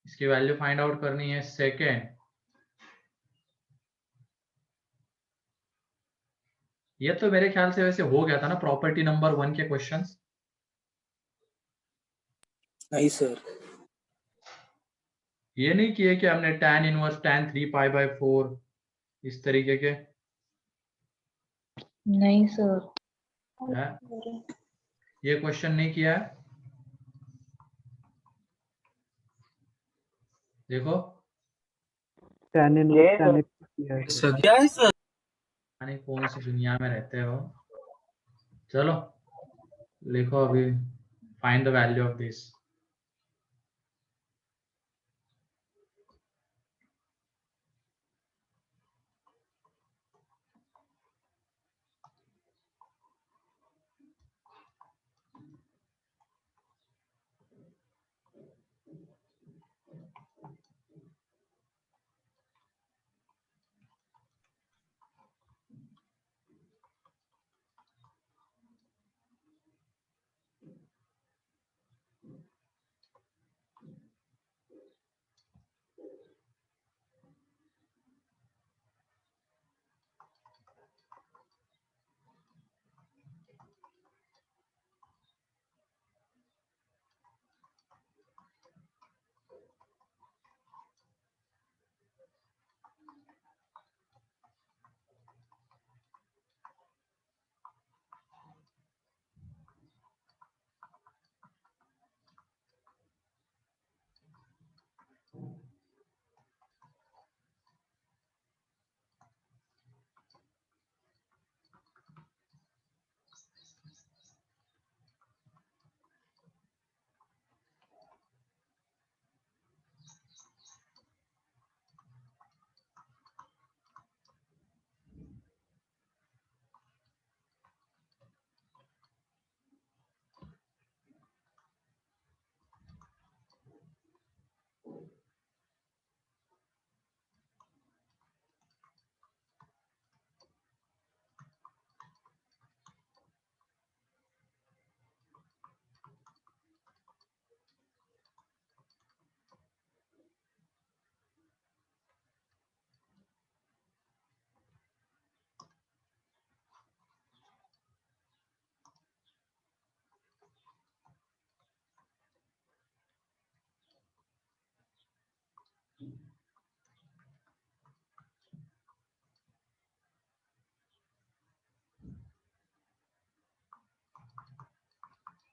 इसकी value find out करनी है। सेकेंड, ये तो मेरे ख्याल से वैसे हो गया था ना प्रॉपर्टी नंबर 1 के क्वेश्चंस। नहीं सर, ये नहीं किए कि हमने tan इनवर्स tan 3π/4 इस तरीके के? नहीं सर। है? ये क्वेश्चन नहीं किया है? देखो tan इनवर्स tan x किया है सर। क्या है सर? यानी कौन सी दुनिया में रहते हो। चलो लिखो अभी, find the value of this.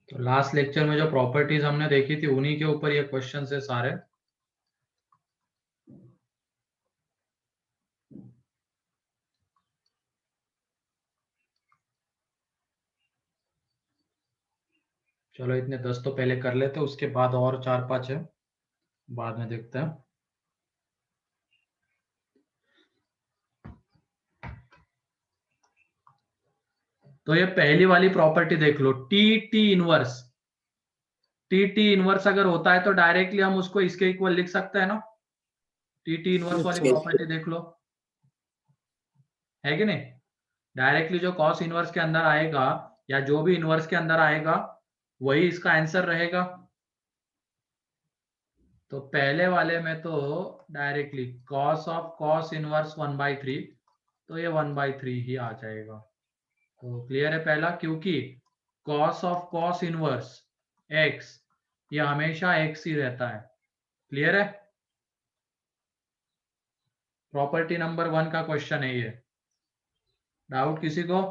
तो लास्ट लेक्चर में जो प्रॉपर्टीज हमने देखी थी उन्हीं के ऊपर ये क्वेश्चन है सारे। चलो इतने 10 तो पहले कर लेते, उसके बाद और 4-5 है, बाद में देखते हैं। तो ये पहली वाली प्रॉपर्टी देख लो, T T inverse. T T inverse अगर होता है तो डायरेक्टली हम उसको इसके इक्वल लिख सकते हैं ना। टी टी इनवर्स वाली प्रॉपर्टी देख लो, है कि नहीं। डायरेक्टली जो कॉस इनवर्स के अंदर आएगा या जो भी इनवर्स के अंदर आएगा वही इसका आंसर रहेगा। तो पहले वाले में तो directly cos of cos inverse 1/3, तो ये 1/3 ही आ जाएगा। तो क्लियर है पहला, क्योंकि cos of cos inverse x ये हमेशा x ही रहता है। क्लियर है, प्रॉपर्टी नंबर 1 का क्वेश्चन है ये। डाउट किसी को?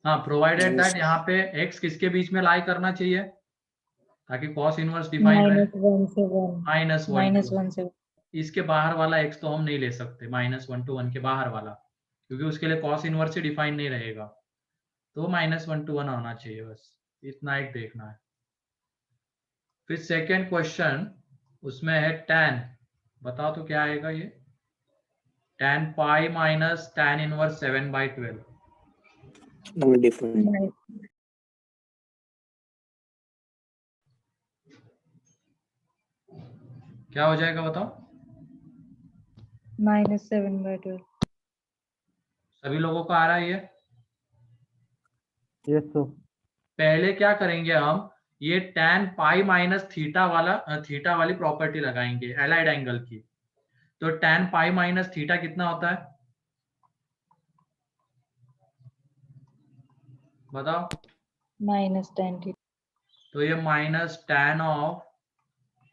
हाँ, प्रोवाइडेड दैट यहाँ पे x किसके बीच में लाई करना चाहिए ताकि कॉस इनवर्स डिफाइन रहे। -1 से 1। -1 से 1। इसके बाहर वाला x तो हम नहीं ले सकते, -1 to 1 के बाहर वाला, क्योंकि उसके लिए कॉस इनवर्स ही डिफाइन नहीं रहेगा। तो -1 to 1 आना चाहिए, बस इतना एक देखना है। फिर सेकेंड क्वेश्चन, उसमें है tan। बताओ तो क्या आएगा ये, tan pi minus tan inverse 7/12। Different. क्या हो जाएगा बताओ? -7/12। सभी लोगों को आ रहा है ये? Yes sir. पहले क्या करेंगे हम, ये tan पाई माइनस थीटा वाली प्रॉपर्टी लगाएंगे एलाइड एंगल की। तो tan पाई माइनस थीटा कितना होता है बताओ? minus tan theta. तो ये minus tan of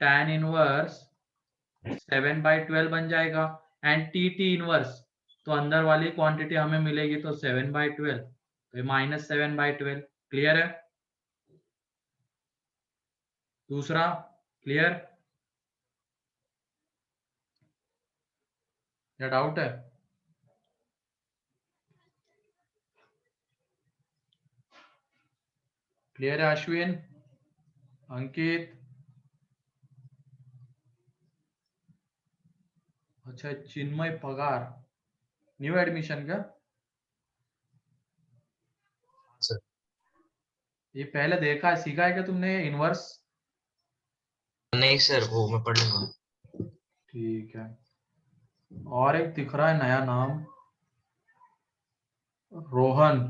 tan inverse 7/12 बन जाएगा। एंड टी इनवर्स तो अंदर वाली क्वांटिटी हमें मिलेगी तो 7/12, तो ये -7/12। क्लियर है? दूसरा क्लियर या डाउट है? क्लियर है अश्विन, अंकित? अच्छा, चिन्मय पगार न्यू एडमिशन का? सर ये पहले देखा है, सीखा है क्या तुमने इनवर्स? नहीं सर, वो मैं पढ़ लूंगा। ठीक है। और एक दिख रहा है नया नाम, रोहन।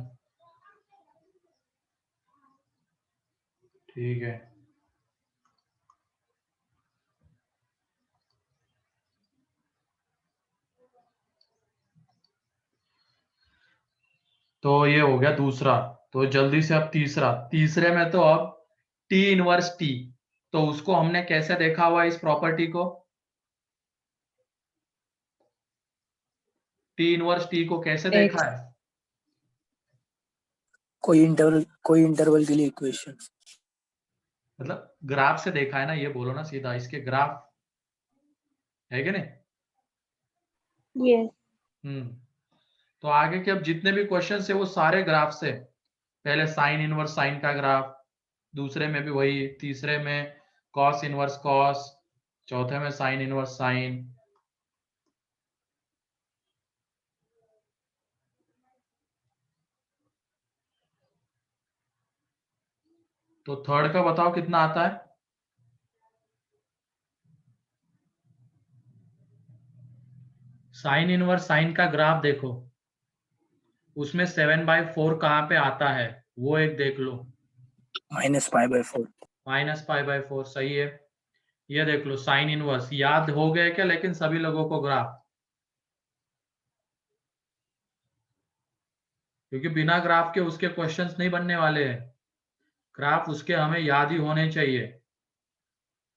ठीक है। तो ये हो गया दूसरा। तो जल्दी से अब तीसरे में तो अब टी इनवर्स टी, तो उसको हमने कैसे देखा हुआ इस प्रॉपर्टी को? टी इनवर्स टी को कैसे देखा है? कोई इंटरवल के लिए इक्वेशन। मतलब ग्राफ से देखा है ना, ये बोलो ना सीधा, इसके ग्राफ है कि नहीं? Yes. तो आगे के अब जितने भी क्वेश्चन है वो सारे ग्राफ से। पहले साइन इनवर्स साइन का ग्राफ, दूसरे में भी वही, तीसरे में कॉस इनवर्स कॉस, चौथे में साइन इनवर्स साइन। तो थर्ड का बताओ कितना आता है? साइन इनवर्स साइन का ग्राफ देखो, उसमें 7/4 कहाँ पे आता है वो एक देख लो। -π/4। -π/4 सही है। ये देख लो साइन इनवर्स, याद हो गया क्या लेकिन सभी लोगों को ग्राफ? क्योंकि बिना ग्राफ के उसके क्वेश्चंस नहीं बनने वाले हैं। ग्राफ उसके हमें याद ही होने चाहिए।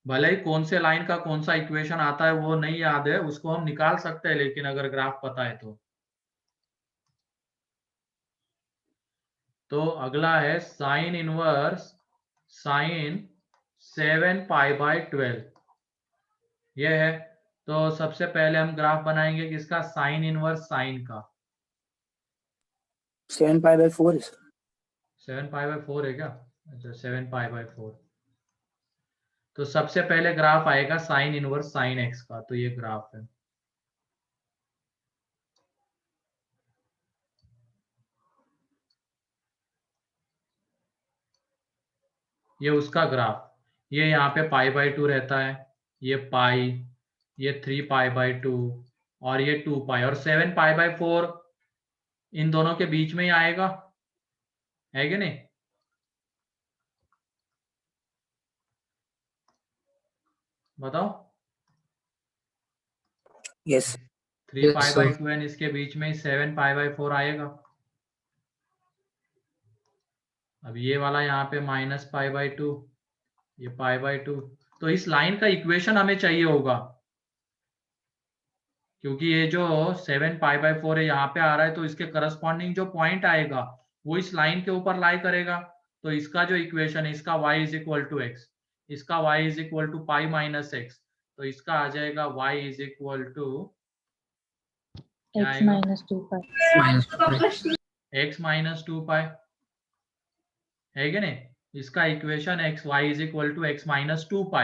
भले ही कौन से लाइन का कौन सा इक्वेशन आता है वो नहीं याद है, उसको हम निकाल सकते हैं, लेकिन अगर ग्राफ पता है तो अगला है साइन इनवर्स साइन 7π/12, ये है। तो सबसे पहले हम ग्राफ बनाएंगे किसका? साइन इनवर्स साइन का। 7π/4 है सर। 7π/4 है क्या? अच्छा 7π/4। तो सबसे पहले ग्राफ आएगा साइन इनवर्स साइन एक्स का, तो ये ग्राफ है। ये उसका ग्राफ, ये यहाँ पे π/2 रहता है, ये पाई, ये 3π/2 और ये 2π, और 7π/4 इन दोनों के बीच में ही आएगा, है कि नहीं? बताओ। यस। 3π/2 एंड इसके बीच में ही 7π/4 आएगा। अब ये वाला यहाँ पे -π/2, ये π/2, तो इस लाइन का इक्वेशन हमें चाहिए होगा, क्योंकि ये जो 7π/4 है यहाँ पे आ रहा है, तो इसके करस्पॉन्डिंग जो पॉइंट आएगा वो इस लाइन के ऊपर लाई करेगा। तो इसका जो इक्वेशन है, इसका y = x, इसका y = π-x, तो इसका आ जाएगा y = क्या X आएगा? minus 2π. x - 2π, है कि नहीं? इसका इक्वेशन x y = x - 2π।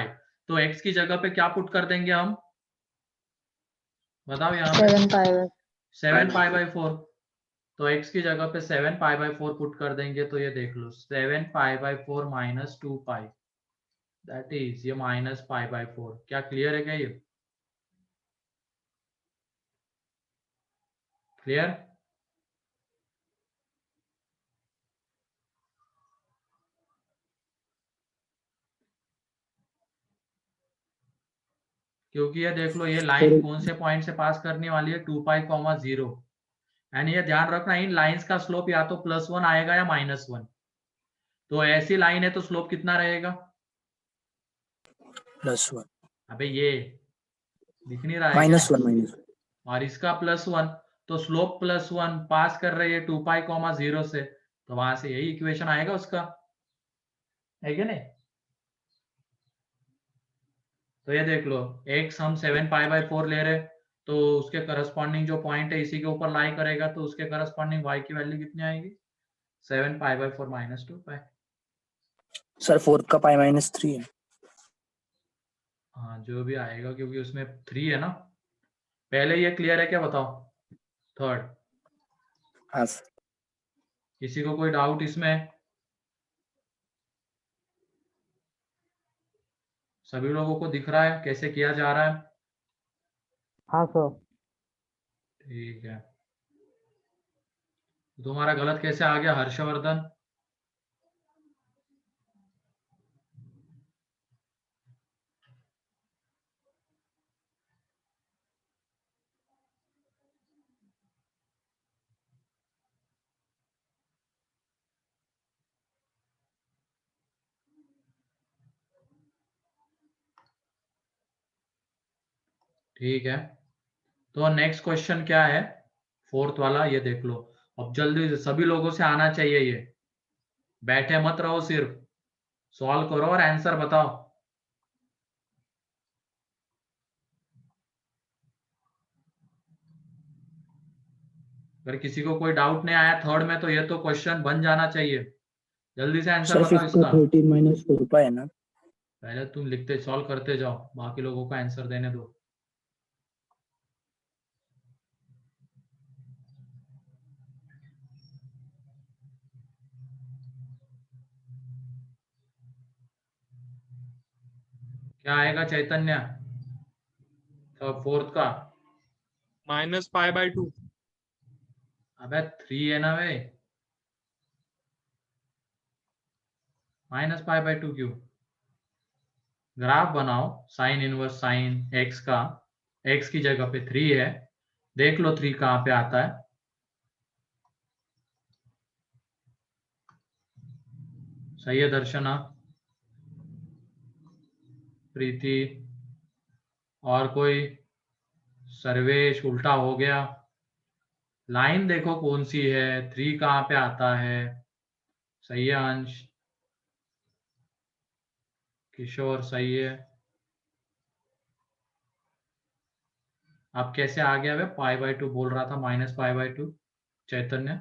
तो x की जगह पे क्या पुट कर देंगे हम? बताओ यहाँ पे 7π/4. 7π/4, तो x की जगह पे 7π/4 पुट कर देंगे, तो ये देख लो 7π/4 - 2π, दैट इज ये -π/4। क्या क्लियर है क्या ये? क्लियर? क्योंकि ये देख लो, ये लाइन कौन से पॉइंट से पास करने वाली है, 2π, 0। एंड ये ध्यान रखना, इन लाइंस का स्लोप या तो +1 आएगा या -1। तो ऐसी लाइन है तो स्लोप कितना रहेगा? +1 अबे ये दिख नहीं रहा है क्या? -1 और इसका +1, तो स्लोप +1 पास कर रही है 2π, 0 से, तो वहां से यही इक्वेशन आएगा उसका, है क्या नहीं? तो ये देख लो, x हम 7π/4 ले रहे, तो उसके करस्पॉन्डिंग जो पॉइंट है इसी के ऊपर लाई करेगा, तो उसके करस्पॉन्डिंग y की वैल्यू कितनी आएगी? 7π/4 - 2π। सर 4 का π-3 है। हाँ जो भी आएगा, क्योंकि उसमें 3 है ना। पहले ये क्लियर है क्या, बताओ? थर्ड, हाँ सर। किसी को कोई डाउट इसमें? सभी लोगों को दिख रहा है कैसे किया जा रहा है? हाँ सर। ठीक है। तुम्हारा गलत कैसे आ गया हर्षवर्धन? ठीक है, तो नेक्स्ट क्वेश्चन क्या है? फोर्थ वाला, ये देख लो। अब जल्दी से सभी लोगों से आना चाहिए ये, बैठे मत रहो, सिर्फ सॉल्व करो और आंसर बताओ। अगर किसी को कोई डाउट नहीं आया थर्ड में, तो ये तो क्वेश्चन बन जाना चाहिए। जल्दी से आंसर सर बताओ 5 का इसका। 13 - 4π है ना। पहले तुम लिखते सॉल्व करते जाओ, बाकी लोगों को आंसर देने दो। क्या आएगा चैतन्य? तो फोर्थ का -π/2। अबे 3 है ना वे, -π/2 क्यों? ग्राफ बनाओ, साइन इनवर्स साइन x का, x की जगह पे 3 है, देख लो 3 कहाँ पे आता है। सही है दर्शना, प्रीति, और कोई? सर्वेश, उल्टा हो गया। लाइन देखो कौन सी है, 3 कहाँ पे आता है। सही है अंश, किशोर सही है। अब कैसे आ गया वे, π/2 बोल रहा था, -π/2 चैतन्य।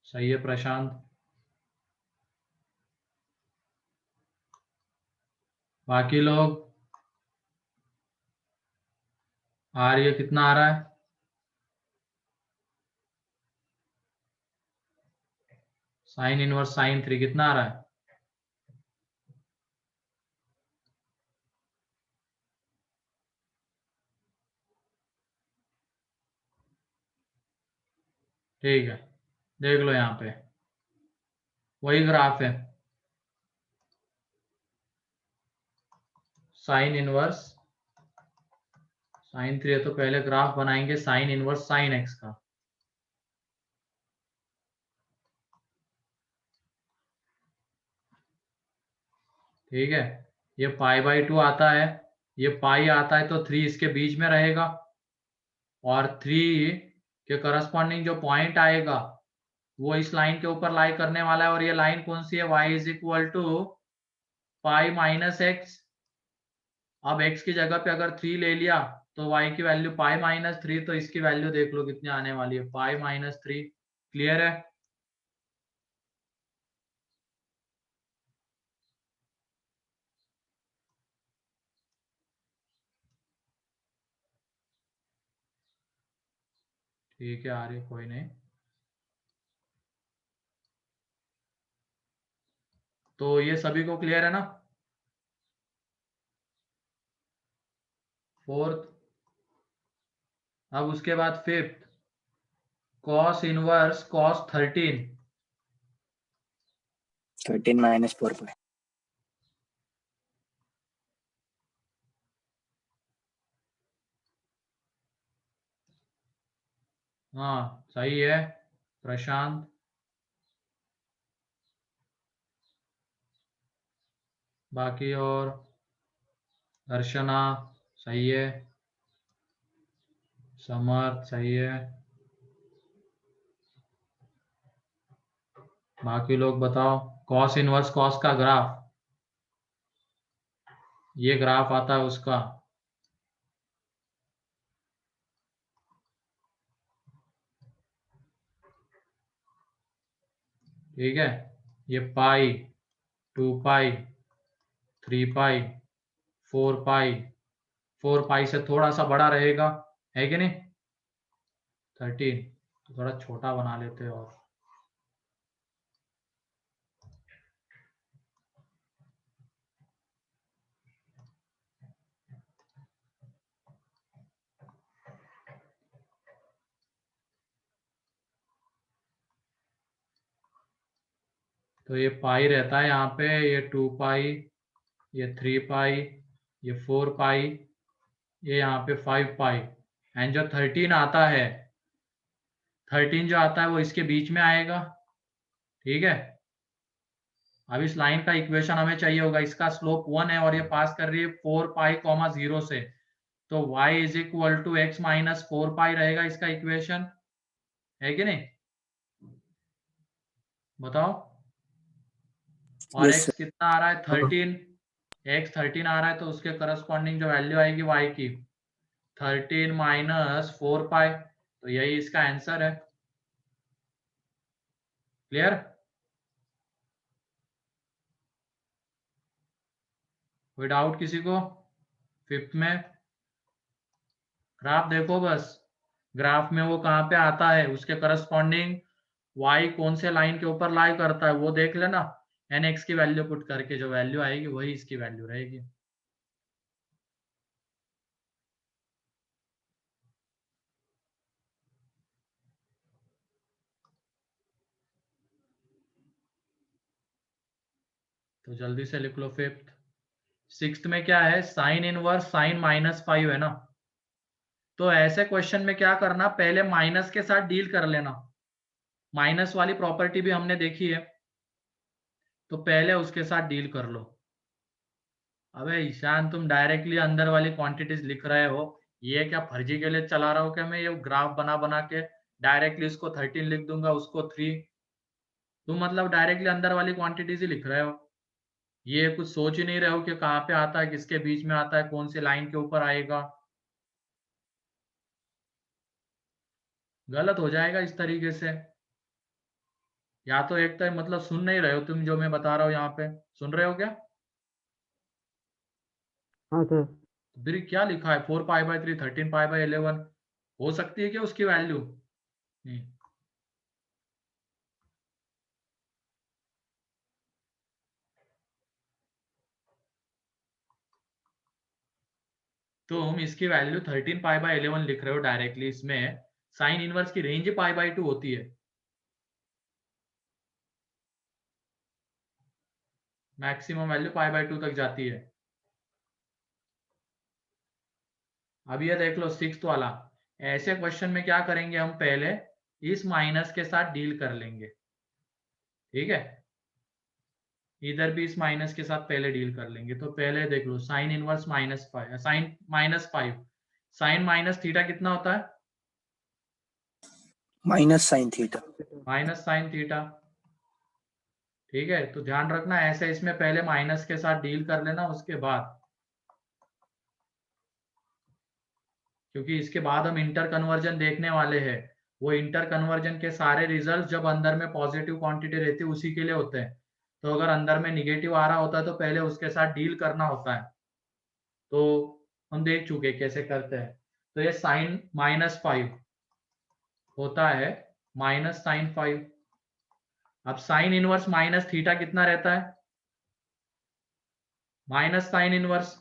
सही है प्रशांत। बाकी लोग? आर्य कितना आ रहा है? साइन इनवर्स साइन 3 कितना आ रहा है? ठीक है, देख लो यहाँ पे वही ग्राफ है, साइन इनवर्स साइन 3 है, तो पहले ग्राफ बनाएंगे साइन इनवर्स साइन x का। ठीक है, ये π/2 आता है, ये पाई आता है, तो 3 इसके बीच में रहेगा, और 3 के करस्पॉन्डिंग जो पॉइंट आएगा वो इस लाइन के ऊपर लाई करने वाला है, और ये लाइन कौन सी है, y = π-x। अब x की जगह पे अगर 3 ले लिया, तो y की वैल्यू π-3, तो इसकी वैल्यू देख लो कितनी आने वाली है, π-3। क्लियर है? ठीक है आर्य, कोई नहीं। तो ये सभी को क्लियर है ना? फोर्थ, अब उसके बाद फिफ्थ, cos इनवर्स cos 13 13 - 4π। हाँ सही है प्रशांत। बाकी और दर्शना सही है, समर्थ सही है। बाकी लोग बताओ। कॉस इनवर्स कॉस का ग्राफ, ये ग्राफ आता है उसका। ठीक है, ये पाई, 2 पाई, 3 पाई, 4 पाई, 4 पाई से थोड़ा सा बड़ा रहेगा, है कि नहीं? 13, तो थोड़ा छोटा बना लेते हैं। और तो ये पाई रहता है यहाँ पे, ये 2 पाई, ये 3 पाई, ये 4 पाई, ये यहाँ पे 5 पाई, एंड जो 13 आता है, 13 जो आता है वो इसके बीच में आएगा। ठीक है, अब इस लाइन का इक्वेशन हमें चाहिए होगा। इसका स्लोप 1 है और ये पास कर रही है 4 पाई, 0 से, तो y is equal to x minus 4 pi रहेगा इसका इक्वेशन, है कि नहीं? बताओ। और Yes, x कितना आ रहा है? 13। x 13 आ रहा है, तो उसके करस्पॉन्डिंग जो वैल्यू आएगी y की, 13 माइनस 4 पाई, तो यही इसका आंसर है। क्लियर? कोई डाउट किसी को? फिफ्थ में ग्राफ देखो बस, ग्राफ में वो कहाँ पे आता है, उसके करस्पॉन्डिंग y कौन से लाइन के ऊपर लाई करता है वो देख लेना, एन एक्स की वैल्यू पुट करके जो वैल्यू आएगी वही इसकी वैल्यू रहेगी। तो जल्दी से लिख लो फिफ्थ। सिक्स्थ में क्या है? साइन इनवर्स साइन -5 है ना, तो ऐसे क्वेश्चन में क्या करना, पहले माइनस के साथ डील कर लेना। माइनस वाली प्रॉपर्टी भी हमने देखी है, तो पहले उसके साथ डील कर लो। अबे ईशान, तुम डायरेक्टली अंदर वाली क्वांटिटीज लिख रहे हो, ये क्या फर्जी के लिए चला रहा हो क्या? मैं ये ग्राफ बना बना के डायरेक्टली इसको 13 लिख दूंगा, उसको 3। तुम मतलब डायरेक्टली अंदर वाली क्वांटिटीज ही लिख रहे हो, ये कुछ सोच ही नहीं रहे हो कि कहाँ पे आता है, किसके बीच में आता है, कौन सी लाइन के ऊपर आएगा। गलत हो जाएगा इस तरीके से। या तो एक तो मतलब सुन नहीं रहे हो तुम, जो मैं बता रहा हूँ यहाँ पे सुन रहे हो क्या? हाँ सर। फिर क्या लिखा है? 4 पाई बाय 3, 13 पाई बाय 11, हो सकती है क्या उसकी वैल्यू? नहीं। तो हम इसकी वैल्यू 13 पाई बाय 11 लिख रहे हो डायरेक्टली, इसमें साइन इनवर्स की रेंज पाई बाय 2 होती है, मैक्सिमम वैल्यू पाई बाय 2 तक जाती है। अब ये देख लो सिक्स्थ वाला, ऐसे क्वेश्चन में क्या करेंगे हम, पहले इस माइनस के साथ डील कर लेंगे। ठीक है, इधर भी इस माइनस के साथ पहले डील कर लेंगे। तो पहले देख लो sine inverse -5, sine -5, sine minus theta कितना होता है? minus sin theta. Minus sine theta. ठीक है, तो ध्यान रखना ऐसे इसमें पहले माइनस के साथ डील कर लेना उसके बाद, क्योंकि इसके बाद हम इंटर कन्वर्जन देखने वाले हैं। वो इंटर कन्वर्जन के सारे रिजल्ट जब अंदर में पॉजिटिव क्वांटिटी रहती है उसी के लिए होते हैं। तो अगर अंदर में निगेटिव आ रहा होता है तो पहले उसके साथ डील करना होता है। तो हम देख चुके कैसे करते हैं। तो ये साइन -5 होता है, -sin5। अब साइन इनवर्स माइनस थीटा कितना रहता है? माइनस साइन इनवर्स,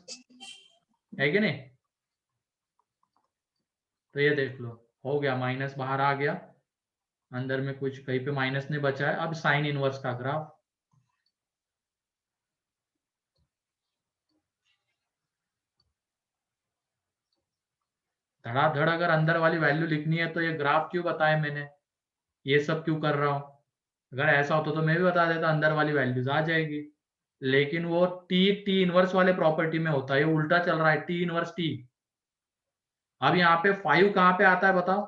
है कि नहीं? तो ये देख लो, हो गया, माइनस बाहर आ गया, अंदर में कुछ कहीं पे माइनस नहीं बचा है। अब साइन इनवर्स का ग्राफ, धड़ाधड़ अगर अंदर वाली वैल्यू लिखनी है तो ये ग्राफ क्यों बताया मैंने, ये सब क्यों कर रहा हूँ। अगर ऐसा होता तो मैं भी बता देता अंदर वाली वैल्यूज आ जाएगी, लेकिन वो टी इनवर्स वाले प्रॉपर्टी में होता है, ये उल्टा चल रहा है टी इनवर्स टी। अब यहाँ पे 5 कहाँ पे आता है बताओ,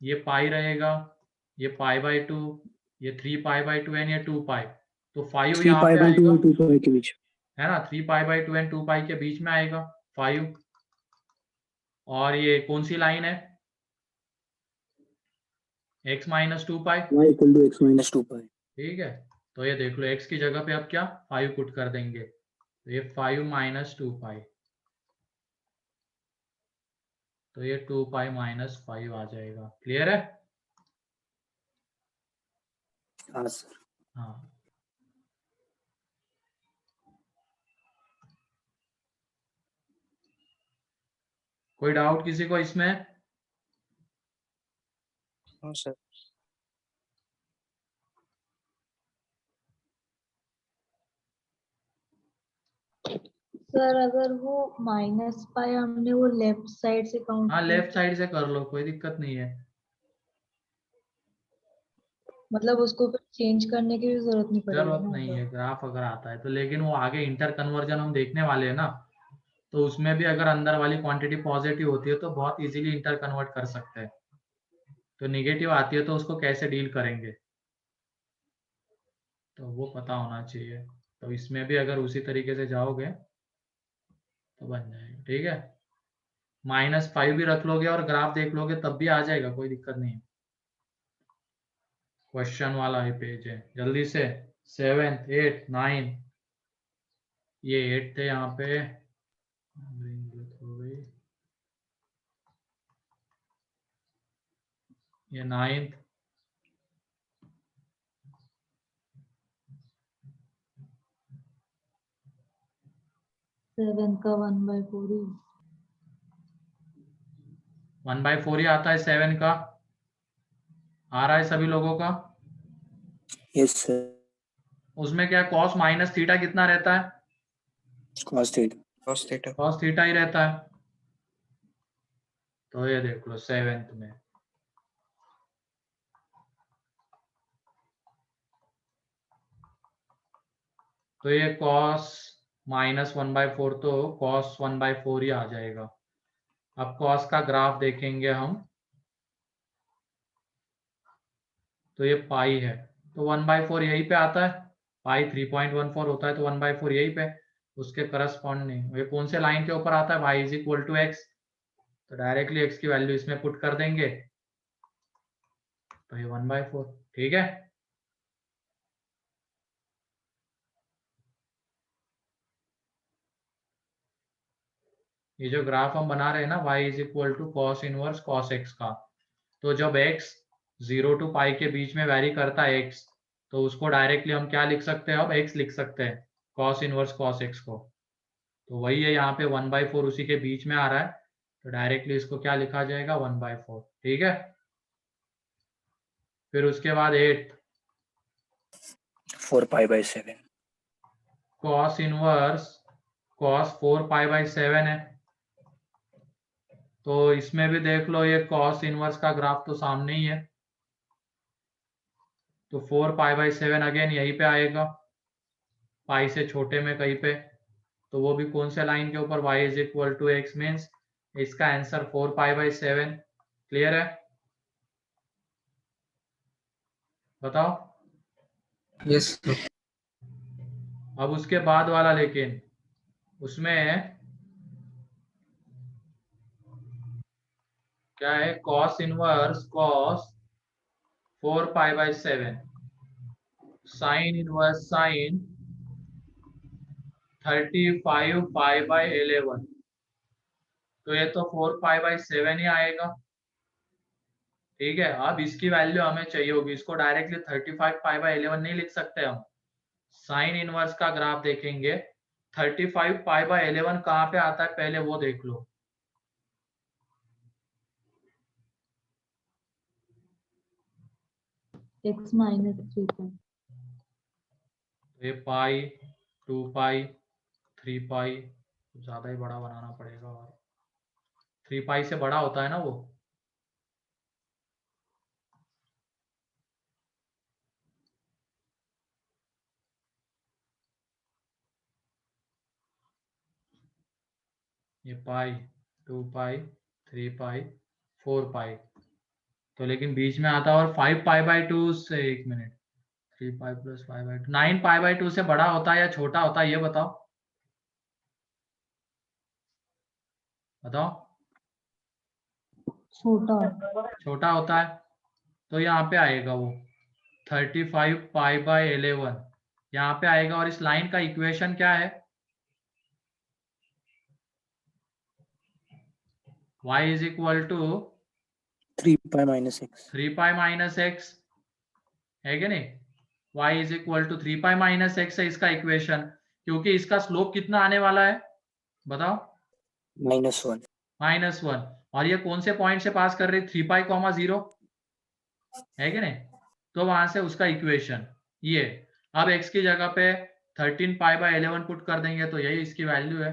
ये पाई रहेगा, ये पाई बाई 2, ये 3 पाई बाई 2 एंड ये 2 पाई, तो 5 3 यहाँ पाई पे बाई 2 आएगा, और 2 पाई के बीच। है ना, 3 पाई बाई 2 एंड 2 पाई के बीच में आएगा 5। और ये कौन सी लाइन है, x minus 2 pi, y equal to x minus 2 pi. ठीक है। तो ये देख लो x की जगह पे अब क्या 5 पुट कर देंगे, तो ये 5 माइनस 2 पाई, तो ये 2 पाई माइनस 5 आ जाएगा। क्लियर है? हाँ सर। हाँ, कोई डाउट किसी को इसमें? हाँ सर। सर अगर वो माइनस पाई हमने वो लेफ्ट साइड से काउंट हाँ, किया, लेफ्ट साइड से कर लो, कोई दिक्कत नहीं है। मतलब उसको फिर चेंज करने की भी जरूरत नहीं पड़ेगी जरूरत ना नहीं अगर। है, ग्राफ अगर आता है तो, लेकिन वो आगे इंटर कन्वर्जन हम देखने वाले हैं ना, तो उसमें भी अगर अंदर वाली क्वांटिटी पॉजिटिव होती है तो बहुत इजीली इंटर कन्वर्ट कर सकते हैं। तो निगेटिव आती है तो उसको कैसे डील करेंगे, तो वो पता होना चाहिए। तो इसमें भी अगर उसी तरीके से जाओगे तो बन जाएगा, ठीक है। -5 भी रख लोगे और ग्राफ देख लोगे तब भी आ जाएगा, कोई दिक्कत नहीं है। क्वेश्चन वाला ही पेज है, जल्दी से 7th 8th 9th, ये 8 थे यहाँ पे, हो गई, ये 9th, सेवन का 1/4 ही। 1/4 ही आता है 7 का, आ रहा है सभी लोगों का? Yes sir. उसमें क्या कॉस माइनस थीटा कितना रहता है, cos थीटा। कॉस थीटा ही रहता है। तो ये देख लो 7th में, तो ये cos -1/4, तो cos 1/4 ही आ जाएगा। अब cos का ग्राफ देखेंगे हम, तो ये पाई है, तो 1/4 यहीं पे आता है, पाई 3.14 होता है, तो 1/4 यहीं पे, उसके करस्पॉन्डिंग ये कौन से लाइन के ऊपर आता है, y is equal to x, तो डायरेक्टली x की वैल्यू इसमें पुट कर देंगे, तो ये 1/4, ठीक है। ये जो ग्राफ हम बना रहे हैं ना, y is equal to cos inverse cos x का, तो जब x 0 टू पाई के बीच में वैरी करता है x, तो उसको डायरेक्टली हम क्या लिख सकते हैं, अब x लिख सकते हैं कॉस इनवर्स कॉस एक्स को, तो वही है यहाँ पे 1/4 उसी के बीच में आ रहा है, तो डायरेक्टली इसको क्या लिखा जाएगा 1/4, ठीक है। फिर उसके बाद 8 4 pi by 7। Cos inverse cos 4 pi by 7 है, तो इसमें भी देख लो ये कॉस इनवर्स का ग्राफ तो सामने ही है, तो 4 पाई बाई 7 अगेन यहीं पे आएगा, पाई से छोटे में कहीं पे, तो वो भी कौन से लाइन के ऊपर, y is equal to x, means इसका आंसर 4 पाई बाई 7। क्लियर है? बताओ। Yes sir. अब उसके बाद वाला, लेकिन उसमें क्या है, cos inverse cos 4 pi by 7, sine inverse sine 35 pi by 11, तो ये तो 4 पाई बाई 7 ही आएगा, ठीक है। अब इसकी वैल्यू हमें चाहिए होगी, इसको डायरेक्टली 35 पाई बाई 11 नहीं लिख सकते हम, साइन इनवर्स का ग्राफ देखेंगे, 35 पाई बाई 11 कहाँ पे आता है पहले वो देख लो, x माइनस 3 पाई। तो ये पाई 2 पाई 3 पाई, ज्यादा ही बड़ा बनाना पड़ेगा, और 3 पाई से बड़ा होता है ना वो। ये पाई, 2 पाई, 3 पाई, 4 पाई, तो लेकिन बीच में आता है और 5 पाई बाई 2 से, 1 minute, 3 pi plus 5 by 2, 9 pi by 2 से बड़ा होता है या छोटा होता है, ये बताओ बताओ। छोटा होता है, तो यहाँ पे आएगा वो 35 पाई बाई 11 यहाँ पे आएगा। और इस लाइन का इक्वेशन क्या है? y is equal to 3 pi minus x. 3 pi minus x, है कि नहीं? y is equal to 3 pi minus x है इसका इक्वेशन, क्योंकि इसका स्लोप कितना आने वाला है बताओ? -1. -1। और ये कौन से पॉइंट से पास कर रही? 3 पाई कॉमा 0, है कि नहीं? तो वहां से उसका इक्वेशन ये। अब x की जगह पे 13 पाई बाई 11 पुट कर देंगे तो यही इसकी वैल्यू है।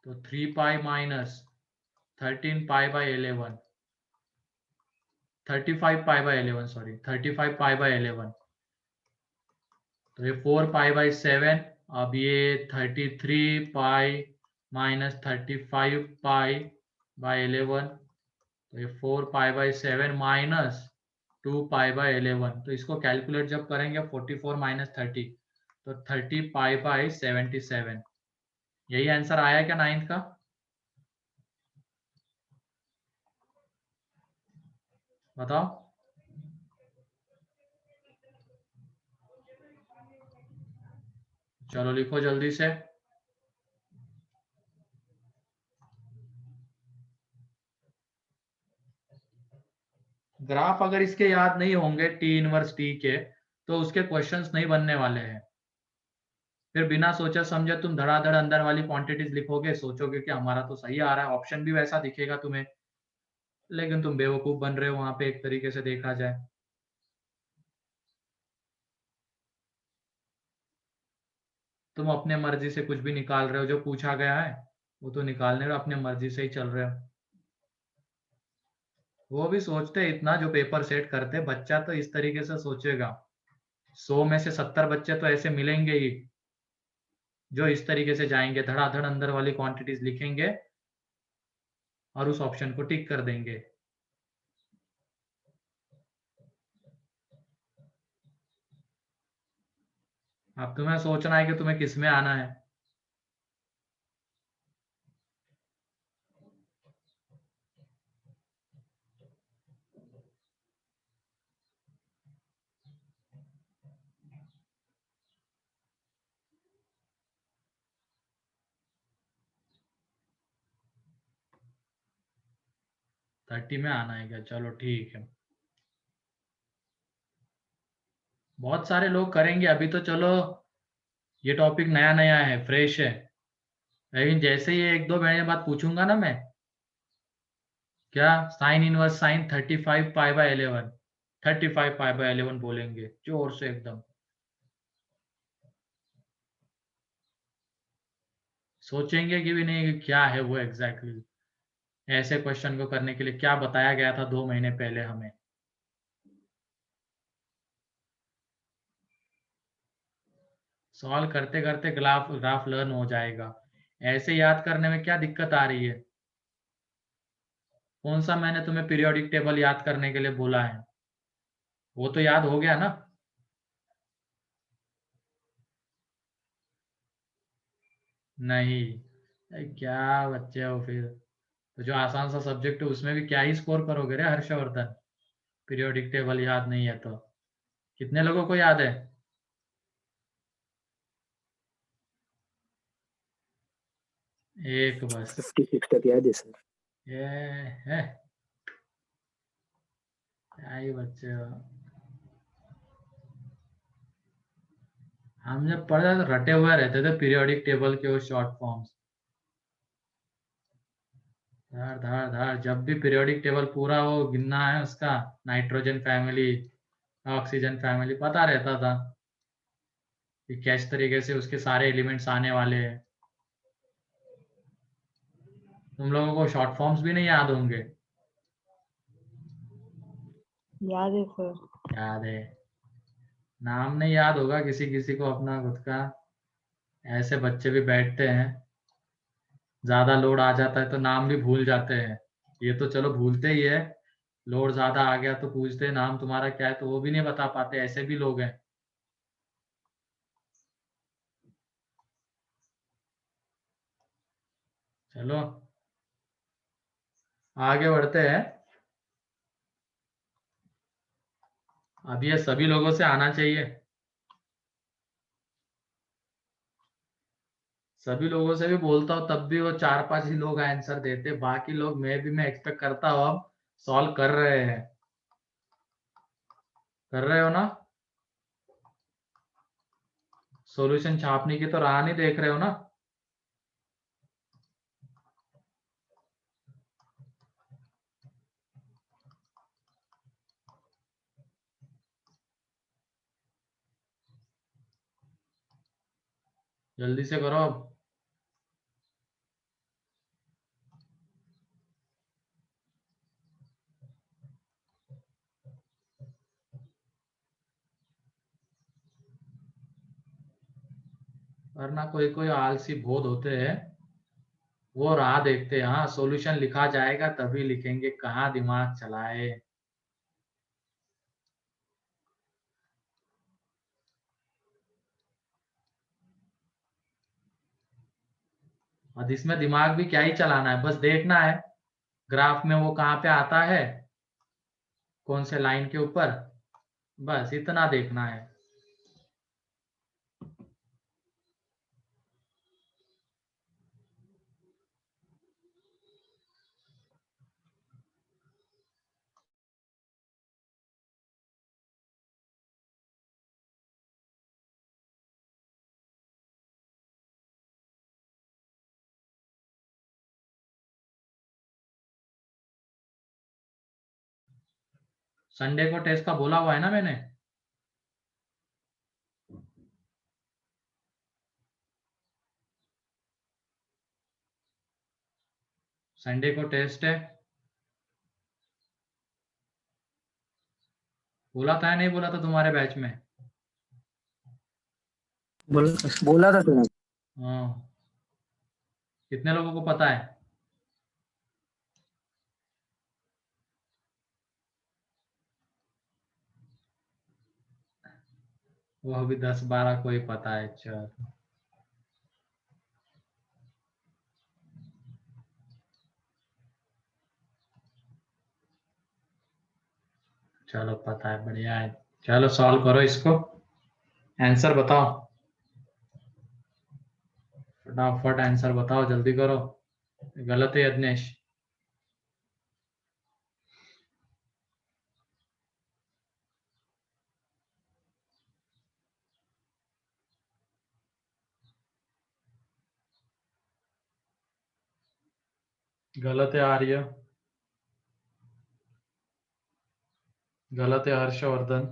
तो 3 pi minus 13 pi by 11, 35 pi by 11, sorry 35 pi by 11, तो ये 4 पाई बाई 7। अब ये 33 पाई माइनस 35 पाई बाई 11, तो ये 4 pi by 7 minus 2 pi by 11, तो इसको कैलकुलेट जब करेंगे 44 माइनस 30, तो 30 पाई बाई 77। यही आंसर आया क्या 9th का? बताओ। चलो लिखो जल्दी से। ग्राफ अगर इसके याद नहीं होंगे टी इनवर्स टी के, तो उसके क्वेश्चंस नहीं बनने वाले हैं। फिर बिना सोचे समझे तुम धड़ाधड़ अंदर वाली क्वांटिटीज लिखोगे, सोचोगे कि हमारा तो सही आ रहा है, ऑप्शन भी वैसा दिखेगा तुम्हें, लेकिन तुम बेवकूफ बन रहे हो वहां पे, एक तरीके से देखा जाए। तुम अपने मर्जी से कुछ भी निकाल रहे हो, जो पूछा गया है वो तो निकालने में अपने मर्जी से ही चल रहे हो। वो भी सोचते इतना जो पेपर सेट करते, बच्चा तो इस तरीके से सोचेगा। 100 में से 70 बच्चे तो ऐसे मिलेंगे ही जो इस तरीके से जाएंगे, धड़ाधड़ अंदर वाली क्वांटिटीज लिखेंगे और उस ऑप्शन को टिक कर देंगे। अब तुम्हें सोचना है कि तुम्हें किस में आना है। थर्टी में आना है क्या? चलो ठीक है। बहुत सारे लोग करेंगे अभी तो, चलो ये टॉपिक नया नया है, फ्रेश है, लेकिन जैसे ही 1-2 महीने बाद पूछूंगा ना मैं, क्या sign inverse sine 35 pi by 11, 35 pi by 11 बोलेंगे जोर से एकदम। सोचेंगे कि भी नहीं कि क्या है वो एग्जैक्टली, ऐसे क्वेश्चन को करने के लिए क्या बताया गया था 2 महीने पहले हमें। सॉल्व करते करते ग्राफ ग्राफ लर्न हो जाएगा। ऐसे याद करने में क्या दिक्कत आ रही है? कौन सा मैंने तुम्हें पीरियोडिक टेबल याद करने के लिए बोला है? वो तो याद हो गया ना। नहीं, क्या बच्चे हो फिर। तो जो आसान सा सब्जेक्ट है उसमें भी क्या ही स्कोर करोगे रे हर्षवर्धन, पीरियोडिक टेबल याद नहीं है तो। कितने लोगों को याद है? एक बस। 56 तक याद है सर. ये है, क्या ही बच्चे हो। हम जब पढ़ते तो रटे हुए रहते थे पीरियोडिक टेबल के वो शॉर्ट फॉर्म्स, धार धार धार। जब भी पीरियोडिक टेबल पूरा वो गिनना है उसका, नाइट्रोजन फैमिली, ऑक्सीजन फैमिली, पता रहता था कि किस तरीके से उसके सारे एलिमेंट्स आने वाले हैं। तुम लोगों को शॉर्ट फॉर्म्स भी नहीं याद होंगे। याद है सर। याद है, नाम नहीं याद होगा किसी किसी को अपना खुद का। ऐसे बच्चे भी बैठते हैं, ज्यादा लोड आ जाता है तो नाम भी भूल जाते हैं। ये तो चलो भूलते ही है, लोड ज्यादा आ गया तो पूछते हैं नाम तुम्हारा क्या है, तो वो भी नहीं बता पाते, ऐसे भी लोग हैं। चलो आगे बढ़ते हैं। अब ये सभी लोगों से आना चाहिए, सभी लोगों से भी बोलता हूँ तब भी वो 4-5 ही लोग आंसर देते, बाकी लोग मैं एक्सपेक्ट करता हूँ अब सॉल्व कर रहे हैं। कर रहे हो ना? सॉल्यूशन छापने की तो राह नहीं देख रहे हो ना? जल्दी से करो अब। वरना कोई कोई आलसी बहुत होते हैं, वो राह देखते हैं, हाँ सॉल्यूशन लिखा जाएगा तभी लिखेंगे, कहाँ दिमाग चलाए। और इसमें दिमाग भी क्या ही चलाना है, बस देखना है ग्राफ में वो कहाँ पे आता है, कौन से लाइन के ऊपर, बस इतना देखना है। संडे को टेस्ट का बोला हुआ है ना मैंने। संडे को टेस्ट है, बोला था या नहीं बोला था तुम्हारे बैच में? बोला था तुमने। हाँ, कितने लोगों को पता है? वो अभी 10-12 को ही पता है। चलो चलो पता है, बढ़िया है। चलो सॉल्व करो इसको, आंसर बताओ, फटाफट आंसर बताओ, जल्दी करो। गलत है यज्ञेश? गलत है आर्य? गलत है हर्षवर्धन?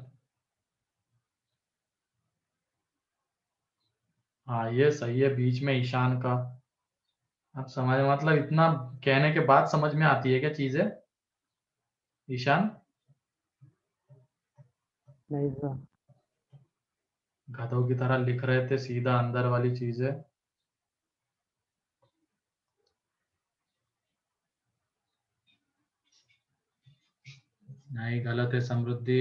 हाँ ये सही है, बीच में ईशान का। अब समझ, मतलब इतना कहने के बाद समझ में आती है क्या चीजें ईशान? नहीं सर। गधों की तरह लिख रहे थे सीधा अंदर वाली चीजें। नहीं, गलत है समृद्धि।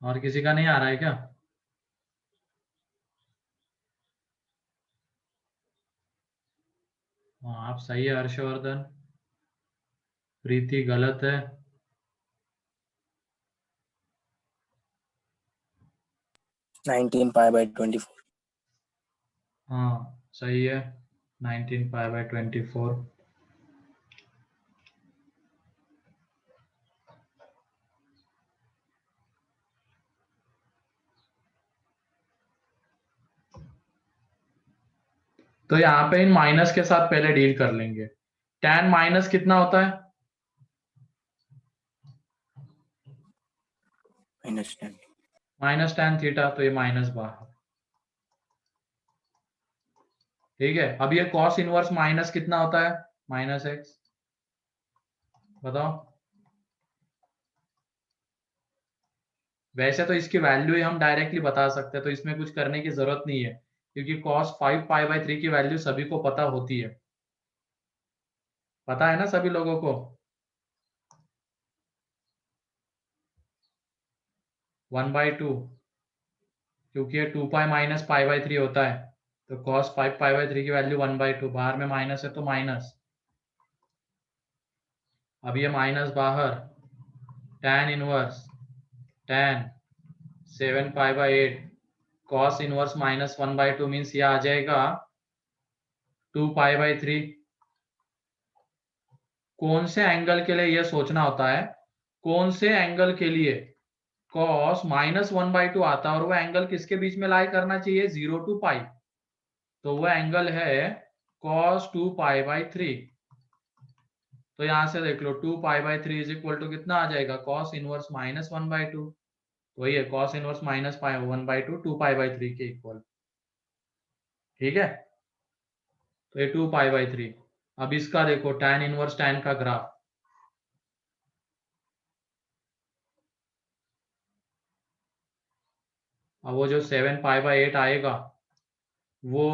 और किसी का नहीं आ रहा है क्या? हाँ आप सही है हर्षवर्धन। प्रीति गलत है। 19 π/24। हाँ सही है, 19 π/24। तो यहाँ पे इन माइनस के साथ पहले डील कर लेंगे। tan माइनस कितना होता है? -10। -tan थीटा, तो ये माइनस बाहर। ठीक है, अब ये cos इनवर्स माइनस कितना होता है? -x। बताओ। वैसे तो इसकी वैल्यू ही हम डायरेक्टली बता सकते हैं, तो इसमें कुछ करने की जरूरत नहीं है, क्योंकि cos 5π/3 की वैल्यू सभी को पता होती है। पता है ना सभी लोगों को? 1/2, क्योंकि ये 2π - π/3 होता है, तो cos 5π/3 की वैल्यू 1/2, बाहर में माइनस है तो माइनस। अब ये माइनस बाहर, tan inverse tan 7π/8 cos inverse -1/2 means ये आ जाएगा 2π/3। कौन से एंगल के लिए ये सोचना होता है, कौन से एंगल के लिए cos -1/2 आता है, और वो एंगल किसके बीच में लाई करना चाहिए? 0 to π। तो वो एंगल है cos 2π/3। तो यहां से देख लो 2π/3 इज इक्वल टू कितना आ जाएगा? cos inverse -1/2। वही है cos इनवर्स -1/2 2π/3 के इक्वल। ठीक है, तो ये 2π/3। अब इसका देखो tan इनवर्स tan का ग्राफ। अब वो जो 7π/8 आएगा वो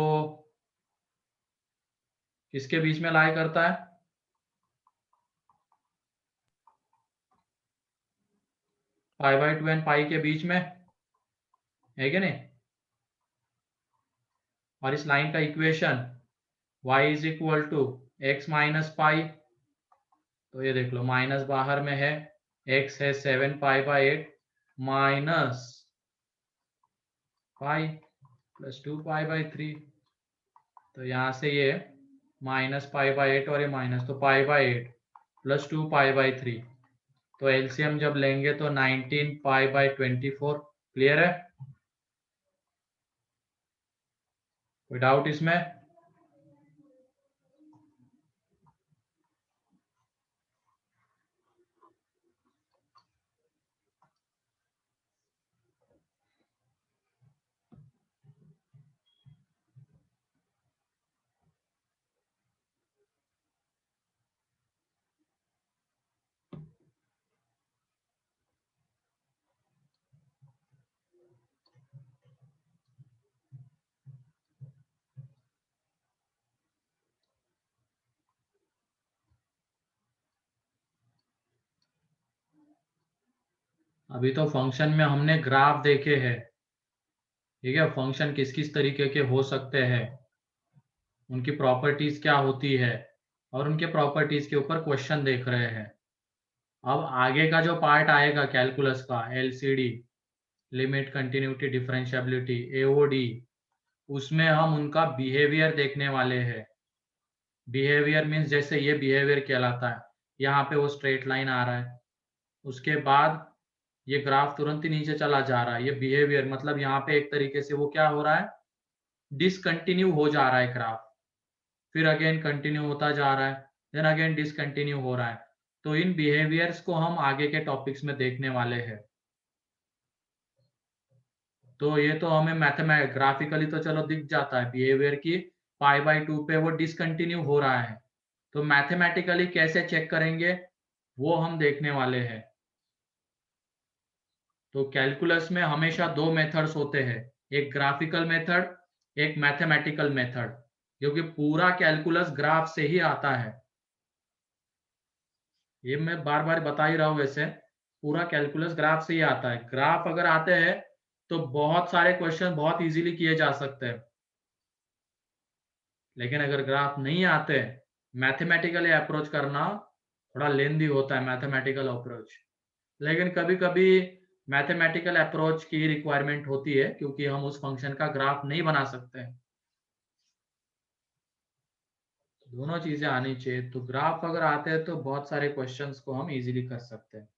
किसके बीच में लाई करता है? π/2 एंड पाई के बीच में, है कि नहीं? और इस लाइन का equation y is equal to x - pi, तो ये देख लो माइनस बाहर में है, x है 7π/8 माइनस पाई प्लस 2π/3। तो यहाँ से ये -π/8 और ये माइनस, तो π/8 प्लस 2π/3। तो एलसीएम जब लेंगे तो 19π/24। क्लियर है? कोई डाउट इसमें? अभी तो फंक्शन में हमने ग्राफ देखे हैं। ठीक है, फंक्शन किस किस तरीके के हो सकते हैं, उनकी प्रॉपर्टीज क्या होती है, और उनके प्रॉपर्टीज के ऊपर क्वेश्चन देख रहे हैं। अब आगे का जो पार्ट आएगा कैलकुलस का, LCD, limit, continuity, differentiability, AOD, उसमें हम उनका बिहेवियर देखने वाले हैं। बिहेवियर मीन्स जैसे ये बिहेवियर कहलाता है, यहाँ पे वो स्ट्रेट लाइन आ रहा है, उसके बाद ये ग्राफ तुरंत ही नीचे चला जा रहा है। ये बिहेवियर मतलब यहाँ पे एक तरीके से वो क्या हो रहा है, डिसकंटिन्यू हो जा रहा है ग्राफ, फिर अगेन कंटिन्यू होता जा रहा है, देन अगेन डिसकंटिन्यू हो रहा है। तो इन बिहेवियर्स को हम आगे के टॉपिक्स में देखने वाले हैं। तो ये तो हमें ग्राफिकली तो चलो दिख जाता है बिहेवियर की π/2 पे वो डिसकंटिन्यू हो रहा है, तो मैथमेटिकली कैसे चेक करेंगे वो हम देखने वाले हैं। तो कैलकुलस में हमेशा दो मेथड्स होते हैं, एक ग्राफिकल मेथड, एक मैथमेटिकल मेथड, क्योंकि पूरा कैलकुलस ग्राफ से ही आता है। ये मैं बार बार बता ही रहा हूँ, वैसे पूरा कैलकुलस ग्राफ से ही आता है। ग्राफ अगर आते हैं तो बहुत सारे क्वेश्चन बहुत इजीली किए जा सकते हैं, लेकिन अगर ग्राफ नहीं आते, मैथमेटिकली अप्रोच करना थोड़ा लेंदी होता है, मैथमेटिकल अप्रोच। लेकिन कभी कभी मैथमेटिकल अप्रोच की रिक्वायरमेंट होती है, क्योंकि हम उस फंक्शन का ग्राफ नहीं बना सकते हैं। दोनों चीजें आनी चाहिए, तो ग्राफ अगर आते हैं तो बहुत सारे क्वेश्चंस को हम इजीली कर सकते हैं,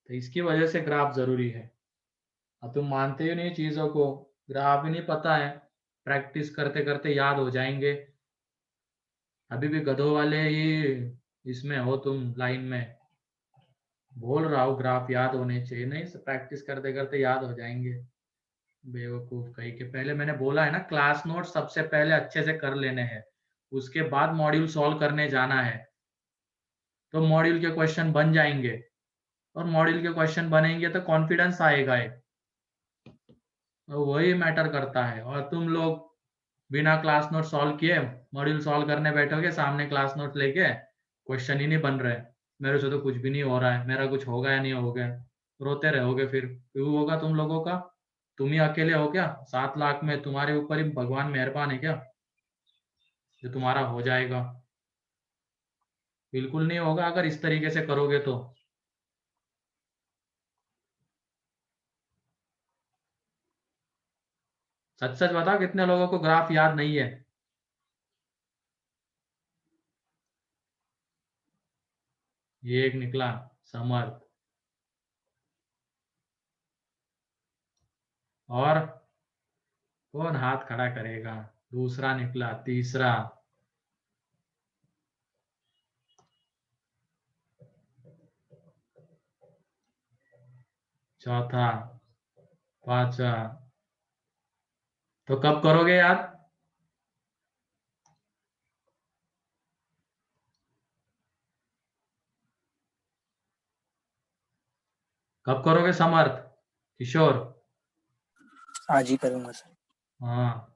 तो इसकी वजह से ग्राफ जरूरी है। अब तुम मानते ही नहीं चीजों को, ग्राफ ही नहीं पता है, प्रैक्टिस करते करते याद हो जाएंगे। अभी भी गधों वाले ही इसमें हो तुम लाइन में, बोल रहा हूँ ग्राफ याद होने चाहिए, नहीं प्रैक्टिस करते करते याद हो जाएंगे। बेवकूफ कहीं के, पहले मैंने बोला है ना क्लास नोट सबसे पहले अच्छे से कर लेने हैं, उसके बाद मॉड्यूल सॉल्व करने जाना है, तो मॉड्यूल के क्वेश्चन बन जाएंगे, और मॉड्यूल के क्वेश्चन बनेंगे तो कॉन्फिडेंस आएगा है, तो वही मैटर करता है। और तुम लोग बिना क्लास नोट सॉल्व किए मॉड्यूल सॉल्व करने बैठोगे, सामने क्लास नोट लेके क्वेश्चन ही नहीं बन रहे, मेरे से तो कुछ भी नहीं हो रहा है, मेरा कुछ होगा या नहीं होगा, रोते रहोगे। फिर क्यों होगा तुम लोगों का? तुम ही अकेले हो क्या 7 लाख में? तुम्हारे ऊपर ही भगवान मेहरबान है क्या जो तुम्हारा हो जाएगा? बिल्कुल नहीं होगा अगर इस तरीके से करोगे तो। सच सच बता, कितने लोगों को ग्राफ याद नहीं है? ये एक निकला समर्थ, और कौन हाथ खड़ा करेगा? दूसरा निकला, तीसरा, चौथा, पांचवा। तो कब करोगे याद? कब करोगे समर्थ? किशोर? आज ही करूंगा सर। हाँ,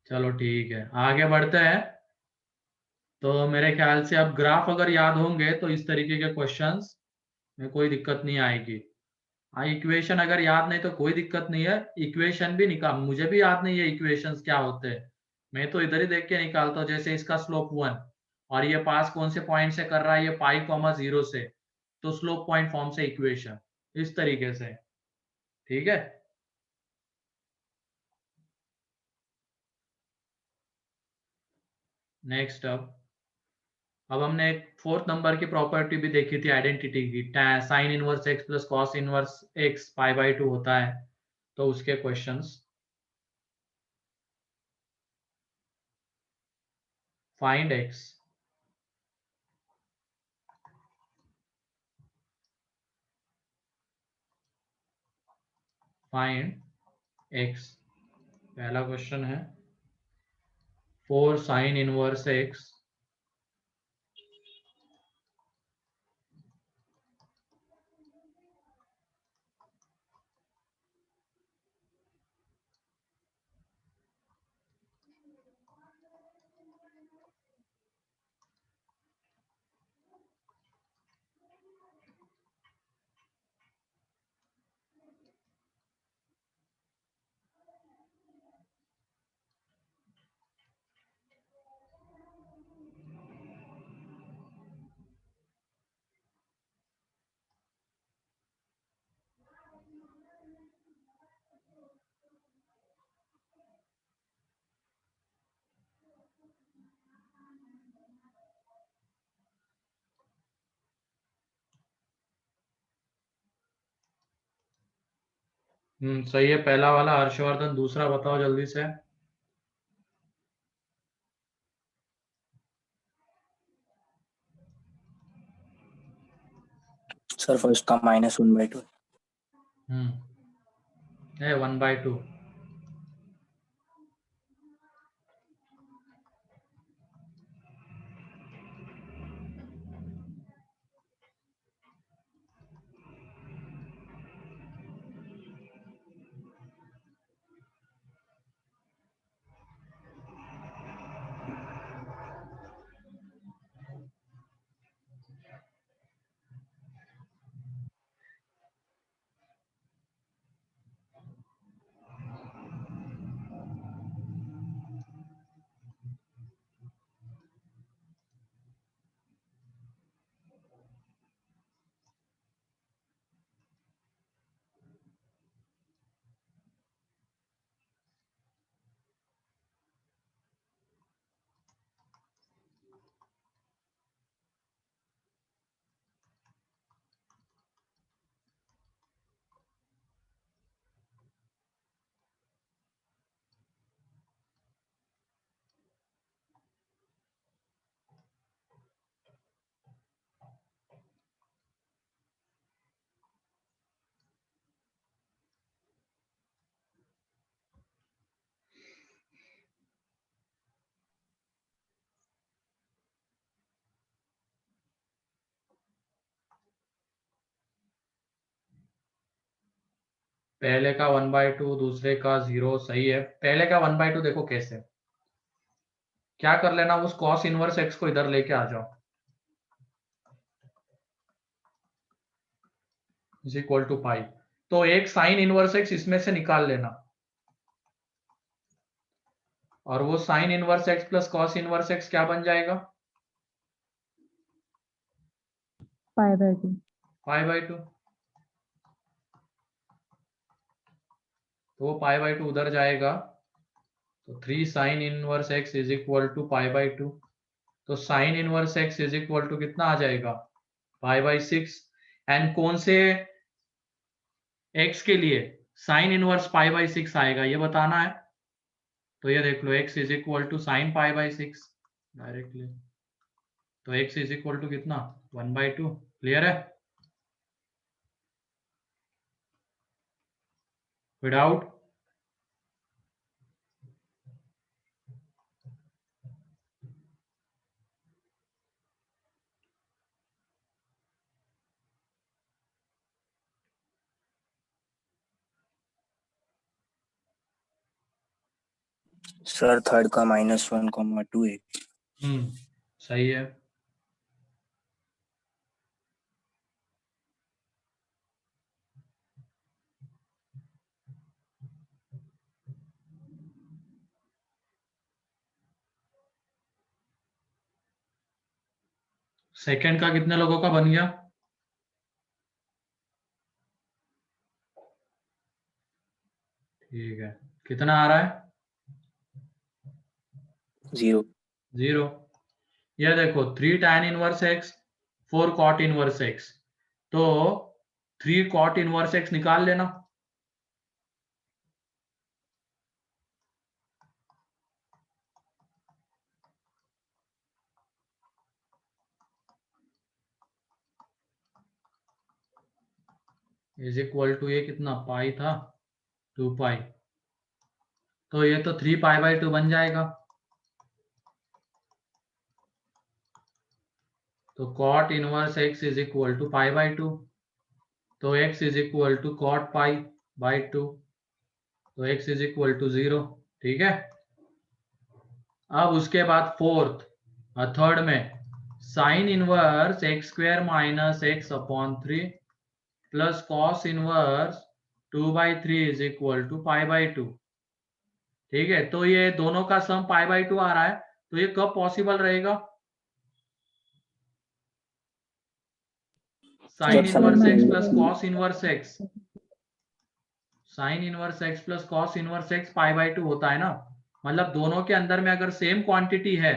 चलो ठीक है, आगे बढ़ते हैं। तो मेरे ख्याल से अब ग्राफ अगर याद होंगे तो इस तरीके के क्वेश्चंस में कोई दिक्कत नहीं आएगी। हाँ, इक्वेशन अगर याद नहीं तो कोई दिक्कत नहीं है, इक्वेशन भी निकाल, मुझे भी याद नहीं है इक्वेशंस क्या होते हैं, मैं तो इधर ही देख के निकालता हूँ। जैसे इसका स्लोप 1, और ये पास कौन से पॉइंट से कर रहा है, ये पाई कॉमा 0 से, तो स्लोप पॉइंट फॉर्म से इक्वेशन इस तरीके से। ठीक है, नेक्स्ट। अब हमने एक 4th नंबर की प्रॉपर्टी भी देखी थी आइडेंटिटी की, sign inverse x plus cos inverse x pi by 2 होता है, तो उसके questions. Find x, find x, पहला क्वेश्चन है 4 साइन इनवर्स एक्स सही है पहला वाला। हर्षवर्धन दूसरा बताओ जल्दी से। सर फर्स्ट का -1/2। है 1/2। पहले का 1/2, दूसरे का 0, सही है। पहले का 1/2 देखो कैसे, क्या कर लेना, उस cos इनवर्स x को इधर लेके आ जाओ, इज इक्वल टू पाई। तो एक साइन इनवर्स x इसमें से निकाल लेना, और वो sign inverse x plus cos inverse x क्या बन जाएगा, π/2। π/2। तो वो π/2 उधर जाएगा, तो 3 sine inverse x is equal to π/2। तो sine inverse x is equal to कितना आ जाएगा, π/6। एंड कौन से x के लिए साइन इनवर्स π/6 आएगा ये बताना है। तो ये देख लो, x is equal to sine π/6 directly. तो x इज इक्वल टू कितना, 1/2। क्लियर है, कोई डाउट? सर थर्ड का -1, 2 है। सही है। सेकंड का कितने लोगों का बन गया? ठीक है, कितना आ रहा है? 0। 0। यह देखो 3 tan inverse x, 4 cot inverse x, तो 3 cot इनवर्स x निकाल लेना। इज इक्वल टू ये कितना पाई था, 2 पाई। तो ये तो 3π/2 बन जाएगा। तो cot inverse x is equal to π/2। तो x is equal to cot π/2। तो x इज इक्वल टू 0। ठीक है, अब उसके बाद फोर्थ थर्ड में sine inverse x² minus x/3 plus cos inverse 2/3 is equal to π/2। ठीक है, तो ये दोनों का सम π/2 आ रहा है, तो ये कब पॉसिबल रहेगा, sign inverse x plus cos inverse x, sign inverse x plus cos inverse x π/2 होता है ना। मतलब दोनों के अंदर में अगर सेम क्वांटिटी है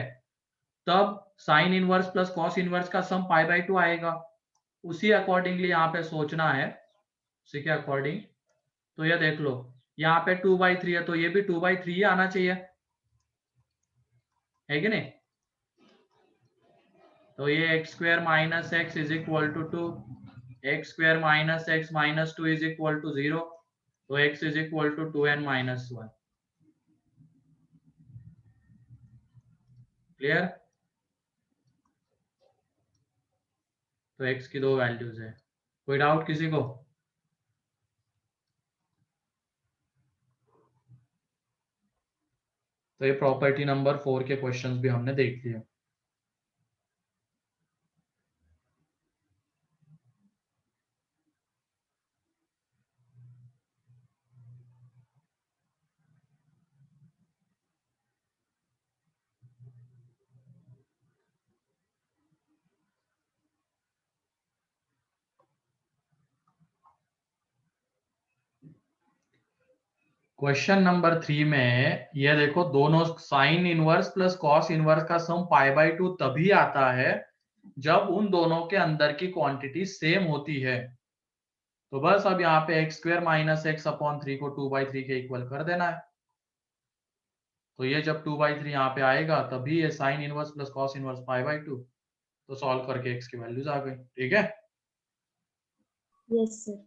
तब sign inverse plus cos inverse का सम π/2 आएगा। उसी अकॉर्डिंगली यहाँ पे सोचना है, उसी के अकॉर्डिंग। तो ये देख लो, यहाँ पे 2/3 है, तो ये भी 2/3 ही आना चाहिए, है कि नहीं। तो ये x² minus x is equal to 2, x² minus x minus 2 is equal to 0। तो x is equal to 2n-1। Clear? तो x की 2 वैल्यूज है। कोई डाउट किसी को? तो ये प्रॉपर्टी नंबर 4 के क्वेश्चंस भी हमने देख लिए। क्वेश्चन नंबर 3 में ये देखो, दोनों sign inverse plus cos inverse का सम π/2 तभी आता है जब उन दोनों के अंदर की क्वांटिटी सेम होती है। तो बस अब यहाँ पे x² माइनस x/3 को 2/3 के इक्वल कर देना है। तो ये जब 2/3 यहाँ पे आएगा तभी ये sine inverse plus cos inverse π/2। तो सॉल्व करके x की वैल्यूज आ गई। ठीक है, यस सर।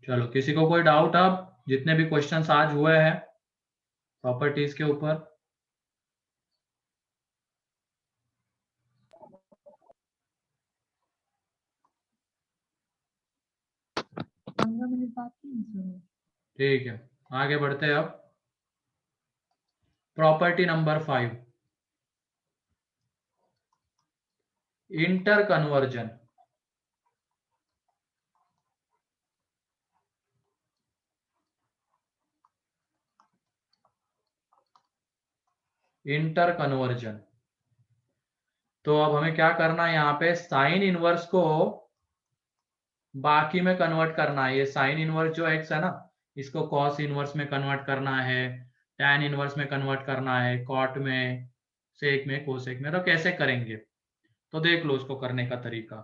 चलो, किसी को कोई डाउट अब जितने भी क्वेश्चंस आज हुए हैं प्रॉपर्टीज के ऊपर? बाकी है सर। ठीक है, आगे बढ़ते हैं अब। Property number 5, inter conversion. Inter conversion, तो अब हमें क्या करना है, यहाँ पे साइन इनवर्स को बाकी में कन्वर्ट करना है। ये साइन इनवर्स जो एक्स है ना, इसको कॉस इनवर्स में कन्वर्ट करना है, टैन इनवर्स में कन्वर्ट करना है, कॉट में, सेक में, कोसेक में। तो कैसे करेंगे, तो देख लो उसको करने का तरीका।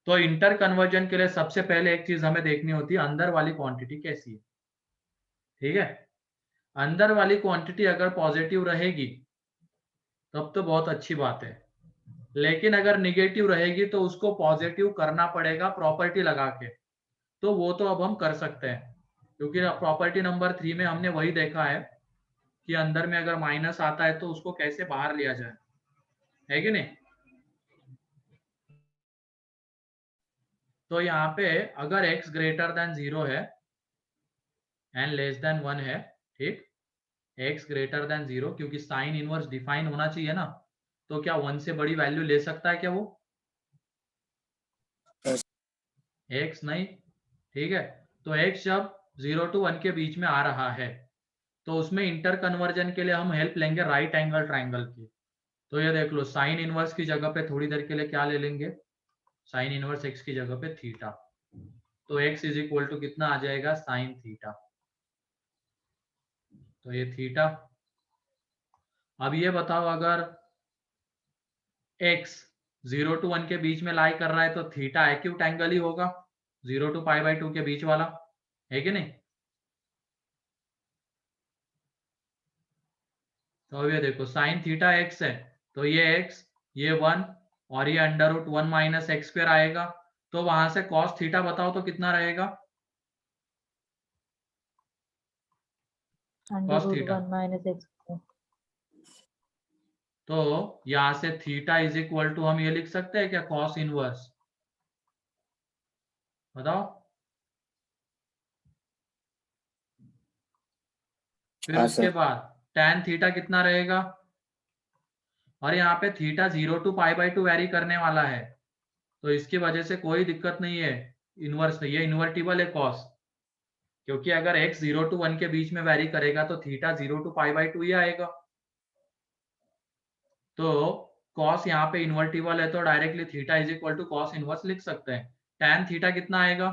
तो इंटर कन्वर्जन के लिए सबसे पहले एक चीज हमें देखनी होती है, अंदर वाली क्वांटिटी कैसी है। ठीक है, अंदर वाली क्वांटिटी अगर पॉजिटिव रहेगी तब तो बहुत अच्छी बात है, लेकिन अगर निगेटिव रहेगी तो उसको पॉजिटिव करना पड़ेगा प्रॉपर्टी लगा के। तो वो तो अब हम कर सकते हैं, क्योंकि प्रॉपर्टी नंबर 3 में हमने वही देखा है कि अंदर में अगर माइनस आता है तो उसको कैसे बाहर लिया जाए, है कि नहीं। तो यहाँ पे अगर x ग्रेटर देन 0 है एंड लेस देन 1 है, ठीक, x ग्रेटर देन 0, क्योंकि साइन इनवर्स डिफाइन होना चाहिए ना, तो क्या 1 से बड़ी वैल्यू ले सकता है क्या वो? x नहीं, ठीक है। तो x जब 0 to 1 के बीच में आ रहा है तो उसमें इंटर कन्वर्जन के लिए हम हेल्प लेंगे राइट एंगल ट्राइंगल की। तो ये देख लो, साइन इनवर्स की जगह पे थोड़ी देर के लिए क्या ले लेंगे, साइन इनवर्स x की जगह पे थीटा। तो x इज इक्वल टू कितना आ जाएगा, साइन थीटा। तो ये थीटा। अब ये बताओ, अगर x 0 to 1 के बीच में लाई कर रहा है तो थीटा एक्यूट एंगल ही होगा, 0 to π/2 के बीच वाला, है कि नहीं। तो ये देखो, साइन थीटा x है, तो ये x, ये 1 और ये under root 1 minus x square आएगा। तो वहां से कॉस थीटा बताओ तो कितना रहेगा, under root theta. 1 minus x. तो यहां से थीटा इज इक्वल टू हम ये लिख सकते हैं क्या, कॉस इनवर्स, बताओ। फिर हाँ उसके सर। बाद tan थीटा कितना रहेगा, और यहाँ पे थीटा 0 to π/2 वेरी करने वाला है, तो इसकी वजह से कोई दिक्कत नहीं है, इनवर्स ये इन्वर्टिबल है कॉस, क्योंकि अगर x 0 to 1 के बीच में वेरी करेगा तो थीटा 0 to π/2 ही आएगा। तो कॉस यहाँ पे इन्वर्टिबल है तो directly theta is equal to cos inverse लिख सकते हैं। tan थीटा कितना आएगा,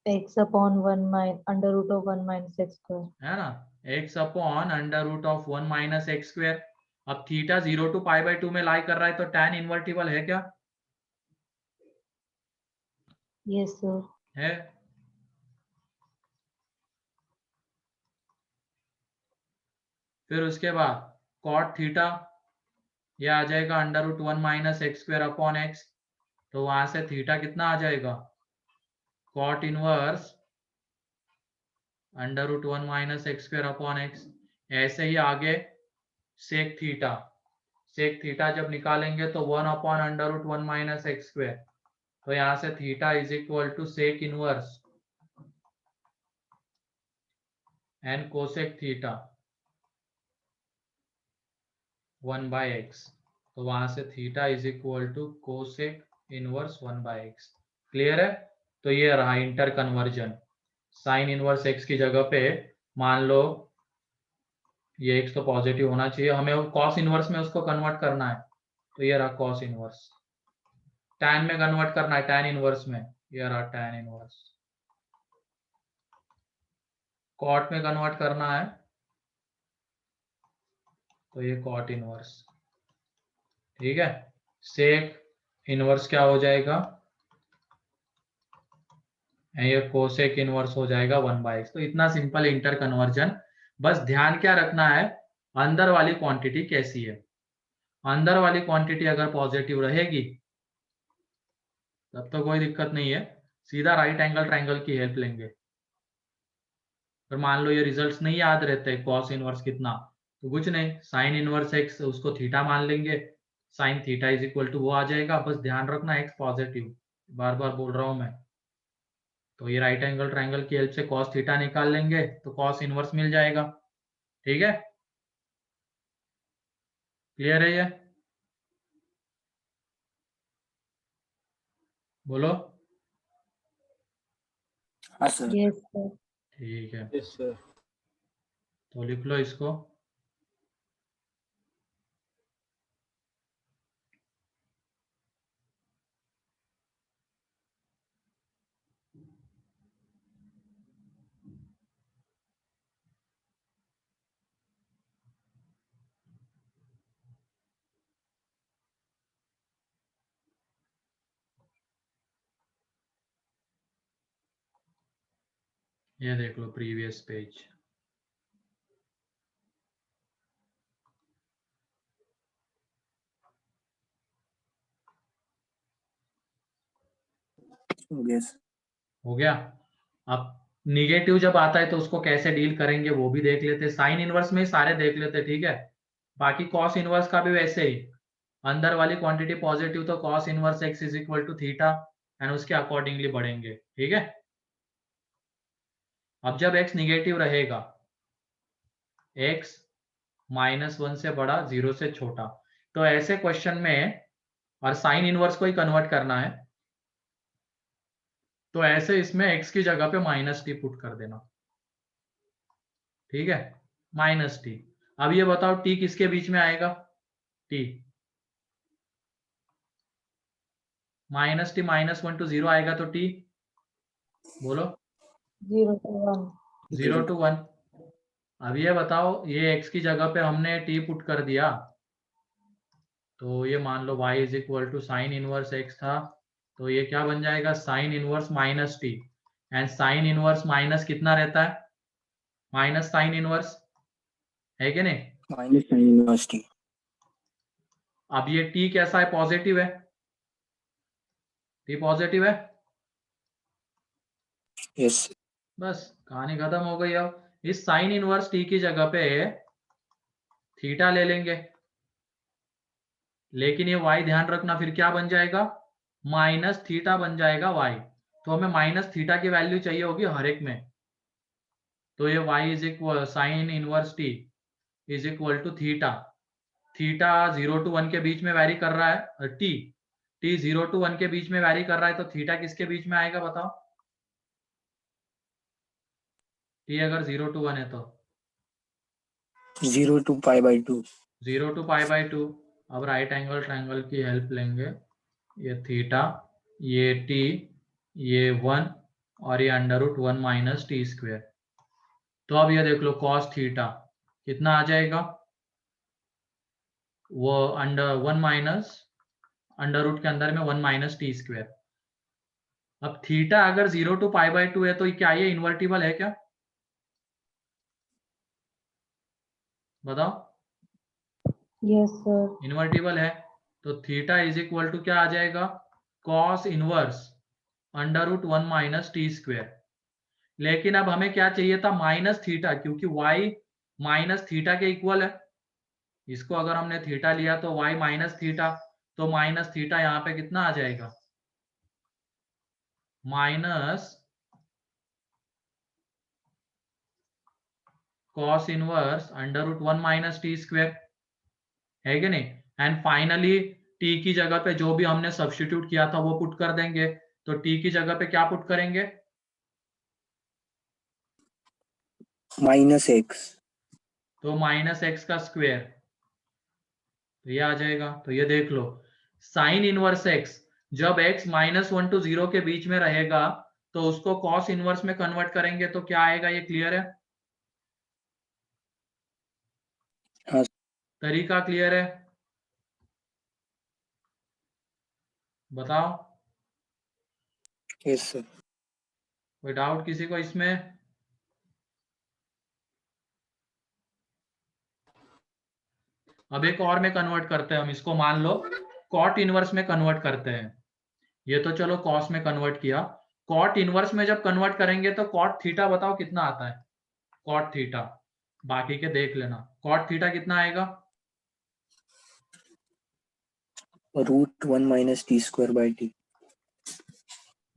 x upon 1 under root of 1 minus x square, है ना, x upon under root of 1 minus x square. अब थीटा 0 to π/2 में लाई कर रहा है तो tan इन्वर्टिबल है क्या, यस सर। है। फिर उसके बाद cot थीटा, ये आ जाएगा under root 1 minus x square upon x. तो वहां से थीटा कितना आ जाएगा, cot inverse under root 1 minus x square upon x. ऐसे ही आगे सेक थीटा, सेक थीटा जब निकालेंगे तो 1 upon under root 1 minus x square. तो यहाँ से theta is equal to sec inverse and cosec theta 1/x। तो वहां से theta is equal to cosec inverse 1/x। Clear है। तो ये रहा interconversion, sine inverse x की जगह पे मान लो ये x तो पॉजिटिव होना चाहिए, हमें कॉस इनवर्स में उसको कन्वर्ट करना है, तो ये रहा कॉस इनवर्स। tan में कन्वर्ट करना है tan इनवर्स में, ये रहा tan इनवर्स। कॉट में कन्वर्ट करना है तो ये कॉट इनवर्स, ठीक है। सेक इनवर्स क्या हो जाएगा, ये कोसेक इनवर्स हो जाएगा 1/x। तो इतना सिंपल इंटर कन्वर्जन। बस ध्यान क्या रखना है, अंदर वाली क्वांटिटी कैसी है। अंदर वाली क्वांटिटी अगर पॉजिटिव रहेगी तब तो कोई दिक्कत नहीं है, सीधा राइट एंगल ट्राइंगल की हेल्प लेंगे। फिर मान लो ये रिजल्ट्स नहीं याद रहते, कॉस इनवर्स कितना, तो कुछ नहीं, साइन इनवर्स एक्स उसको थीटा मान लेंगे, sine theta is equal to वो आ जाएगा। बस ध्यान रखना एक्स पॉजिटिव, बार बार बोल रहा हूं मैं। तो ये राइट एंगल ट्रायंगल की हेल्प से cos थीटा निकाल लेंगे तो cos इनवर्स मिल जाएगा। ठीक है, क्लियर है ये? बोलो। हाँ सर। Yes sir. ठीक है, यस सर। तो लिख लो इसको। ये देख लो प्रीवियस पेज। यस। हो गया। अब निगेटिव जब आता है तो उसको कैसे डील करेंगे वो भी देख लेते। साइन इनवर्स में ही सारे देख लेते। ठीक है, बाकी कॉस इनवर्स का भी वैसे ही। अंदर वाली क्वांटिटी पॉजिटिव तो cos inverse x is equal to theta and उसके अकॉर्डिंगली बढ़ेंगे। ठीक है, अब जब x निगेटिव रहेगा, x -1 से बड़ा, 0 से छोटा, तो ऐसे क्वेश्चन में, और साइन इनवर्स को ही कन्वर्ट करना है, तो ऐसे इसमें x की जगह पे -t पुट कर देना। ठीक है, -t। अब ये बताओ t किसके बीच में आएगा? t -t -1 to 0 आएगा तो t, बोलो। 0 to 1। 0 to 1। अब ये बताओ, ये x की जगह पे हमने t पुट कर दिया, तो ये मान लो y is equal to sine inverse x था, तो ये क्या बन जाएगा? Sine inverse -t। And sine inverse minus कितना रहता है? माइनस साइन इनवर्स, है कि नहीं? -sin inverse t। अब ये t कैसा है? पॉजिटिव है। t पॉजिटिव है। यस। बस कहानी खत्म हो गई। अब इस साइन इनवर्स t की जगह पे थीटा ले लेंगे, लेकिन ये y ध्यान रखना फिर क्या बन जाएगा? माइनस थीटा बन जाएगा y। तो हमें माइनस थीटा की वैल्यू चाहिए होगी हर एक में। तो ये y is equal sine inverse t is equal to theta. Theta 0 to 1 के बीच में वैरी कर रहा है, t 0 to 1 के बीच में वैरी कर रहा है, तो थीटा किसके बीच में आएगा बताओ? t अगर 0 to 1 है तो 0 to π/2। 0 to π/2। अब राइट एंगल ट्रायंगल की हेल्प लेंगे। ये थीटा, ये t, ये 1 और ये √1 माइनस टी स्क्वेयर। तो अब ये देख लो cos थीटा कितना आ जाएगा? वो √1 माइनस √ के अंदर में 1 माइनस टी स्क्वेयर। अब थीटा अगर 0 to π/2 है तो क्या ये इन्वर्टिबल है क्या? बताओ। Yes sir. इन्वर्टिबल है, तो थीटा इज इक्वल टू क्या आ जाएगा? cos inverse √1 minus T square. लेकिन अब हमें क्या चाहिए था? माइनस थीटा, क्योंकि y माइनस थीटा के इक्वल है। इसको अगर हमने थीटा लिया तो y माइनस थीटा, तो माइनस थीटा यहाँ पे कितना आ जाएगा? Minus cos inverse √1 minus T square, है कि नहीं? एंड फाइनली t की जगह पे जो भी हमने सब्स्टिट्यूट किया था वो पुट कर देंगे। तो t की जगह पे क्या पुट करेंगे? -x। तो -x का स्क्वायर, तो ये आ जाएगा। तो ये देख लो, साइन इनवर्स x जब x -1 to 0 के बीच में रहेगा तो उसको cos इनवर्स में कन्वर्ट करेंगे तो क्या आएगा? ये क्लियर है? हाँ। तरीका क्लियर है? बताओ। Yes sir. कोई डाउट किसी को इसमें? अब एक और में कन्वर्ट करते हैं हम इसको, मान लो कॉट इनवर्स में कन्वर्ट करते हैं। ये तो चलो कॉस में कन्वर्ट किया, कॉट इनवर्स में जब कन्वर्ट करेंगे तो कॉट थीटा बताओ कितना आता है? कॉट थीटा बाकी के देख लेना, कॉट थीटा कितना आएगा? √1 - t² /t।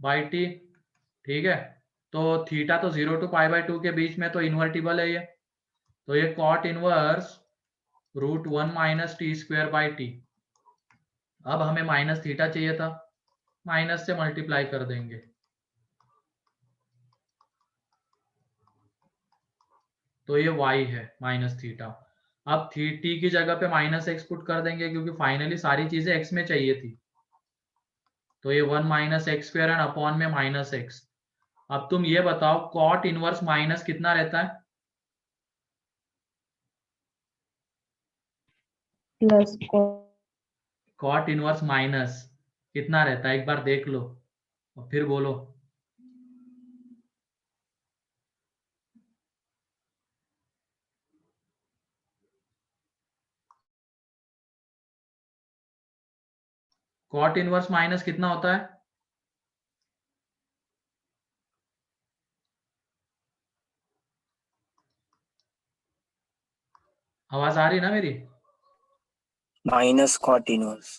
बाई टी, ठीक है। तो थीटा तो 0 to π/2 के बीच में तो इन्वर्टिबल है ये, तो ये कॉट इनवर्स √1 - t²/t। अब हमें माइनस थीटा चाहिए था, माइनस से मल्टीप्लाई कर देंगे, तो ये y है माइनस थीटा। अब टी की जगह पे -x पुट कर देंगे क्योंकि फाइनली सारी चीजें x में चाहिए थी, तो ये 1 - x² एंड अपॉन में -x। अब तुम ये बताओ कॉट इनवर्स माइनस कितना रहता है? प्लस कॉट इनवर्स माइनस कितना रहता है, एक बार देख लो और फिर बोलो। कॉट इनवर्स माइनस कितना होता है? आवाज आ रही ना मेरी? माइनस कॉट इनवर्स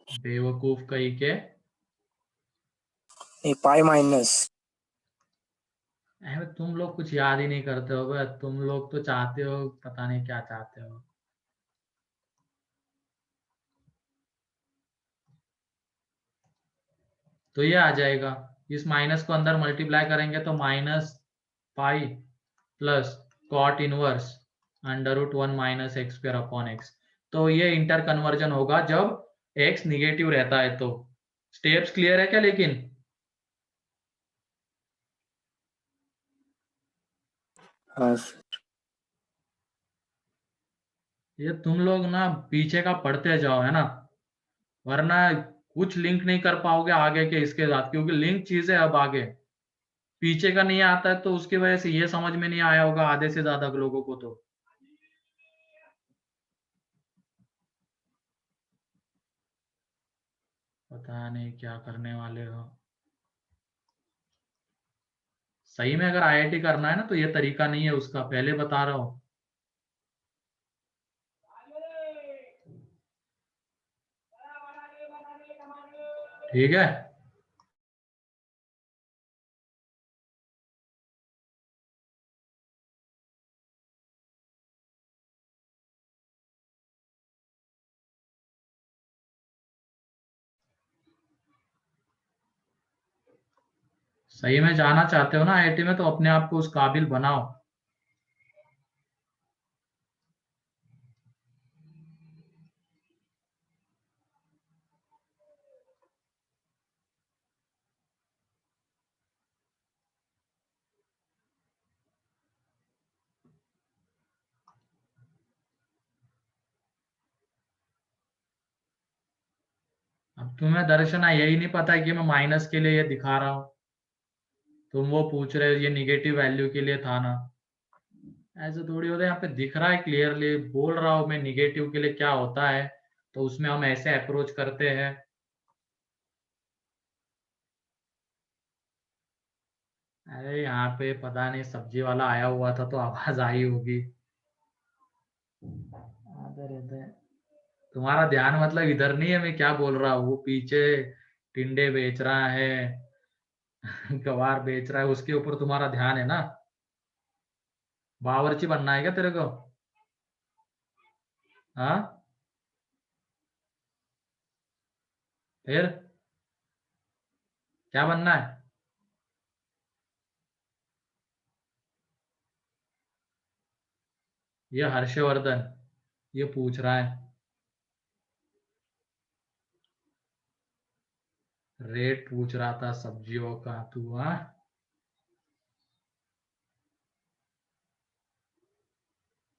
बेवकूफ कहीं के। Pi minus. तुम लोग कुछ याद ही नहीं करते हो बे, तुम लोग तो चाहते हो पता नहीं क्या चाहते हो। तो ये आ जाएगा, इस माइनस को अंदर मल्टीप्लाई करेंगे तो -pi plus cot inverse √1 - x² upon x। तो ये इंटर कन्वर्जन होगा जब x निगेटिव रहता है। तो स्टेप्स क्लियर है क्या? लेकिन हाँ ये तुम लोग ना पीछे का पढ़ते जाओ, है ना, वरना कुछ लिंक नहीं कर पाओगे आगे के इसके साथ, क्योंकि लिंक चीज है। अब आगे पीछे का नहीं आता है तो उसकी वजह से ये समझ में नहीं आया होगा आधे से ज्यादा लोगों को। तो पता नहीं क्या करने वाले हो। सही में अगर आईआईटी करना है ना तो ये तरीका नहीं है उसका, पहले बता रहा हूं। ठीक है। सही में जाना चाहते हो ना आईआईटी में, तो अपने आप को उस काबिल बनाओ। अब तुम्हें दर्शना यही नहीं पता है कि मैं माइनस के लिए ये दिखा रहा हूं, तुम वो पूछ रहे हो ये निगेटिव वैल्यू के लिए था ना। ऐसे थोड़ी होता है, यहाँ पे दिख रहा है क्लियरली, बोल रहा हूं मैं निगेटिव के लिए क्या होता है, तो उसमें हम ऐसे अप्रोच करते हैं। अरे यहाँ पे पता नहीं सब्जी वाला आया हुआ था तो आवाज आई होगी। आते रहते हैं। तुम्हारा ध्यान मतलब इधर नहीं है मैं क्या बोल रहा हूँ, वो पीछे टिंडे बेच रहा है गवार बेच रहा है, उसके ऊपर तुम्हारा ध्यान है ना। बावर्ची बनना है क्या तेरे को? हाँ, फिर क्या बनना है? ये हर्षवर्धन ये पूछ रहा है, रेट पूछ रहा था सब्जियों का तू। हाँ,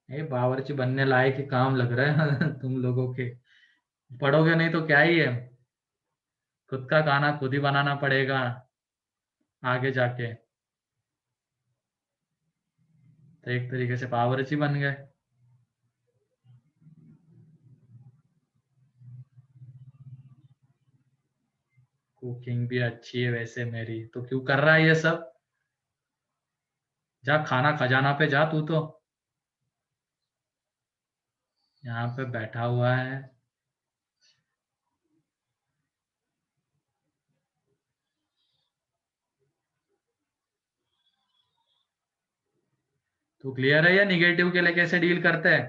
ये बावर्ची बनने लायक ही काम लग रहा है तुम लोगों के। पढ़ोगे नहीं तो क्या ही है, खुद का खाना खुद ही बनाना पड़ेगा आगे जाके। तो एक तरीके से बावर्ची बन गए। कुकिंग भी अच्छी है वैसे मेरी, तो क्यों कर रहा है ये सब? जा खाना खजाना पे जा तू तो, यहाँ पे बैठा हुआ है। तो क्लियर है, या निगेटिव के लिए कैसे डील करते हैं?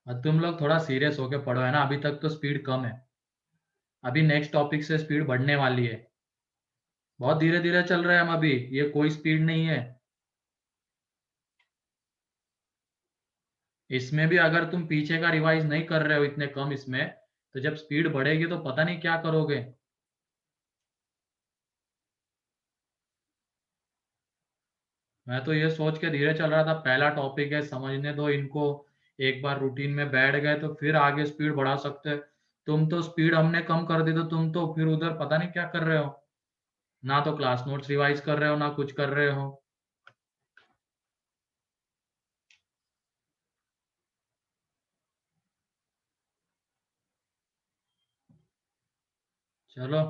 अब तुम लोग थोड़ा सीरियस होके पढ़ो, है ना? अभी तक तो स्पीड कम है, अभी नेक्स्ट टॉपिक से स्पीड बढ़ने वाली है। बहुत धीरे धीरे चल रहे हैं हम अभी, ये कोई स्पीड नहीं है। इसमें भी अगर तुम पीछे का रिवाइज नहीं कर रहे हो इतने कम इसमें, तो जब स्पीड बढ़ेगी तो पता नहीं क्या करोगे। मैं तो ये सोच के धीरे चल रहा था, पहला टॉपिक है, समझने दो इनको, एक बार रूटीन में बैठ गए तो फिर आगे स्पीड बढ़ा सकते हैं। तुम तो स्पीड हमने कम कर दी तो तुम तो फिर उधर पता नहीं क्या कर रहे हो, ना तो क्लास नोट्स रिवाइज कर रहे हो ना कुछ कर रहे हो। चलो,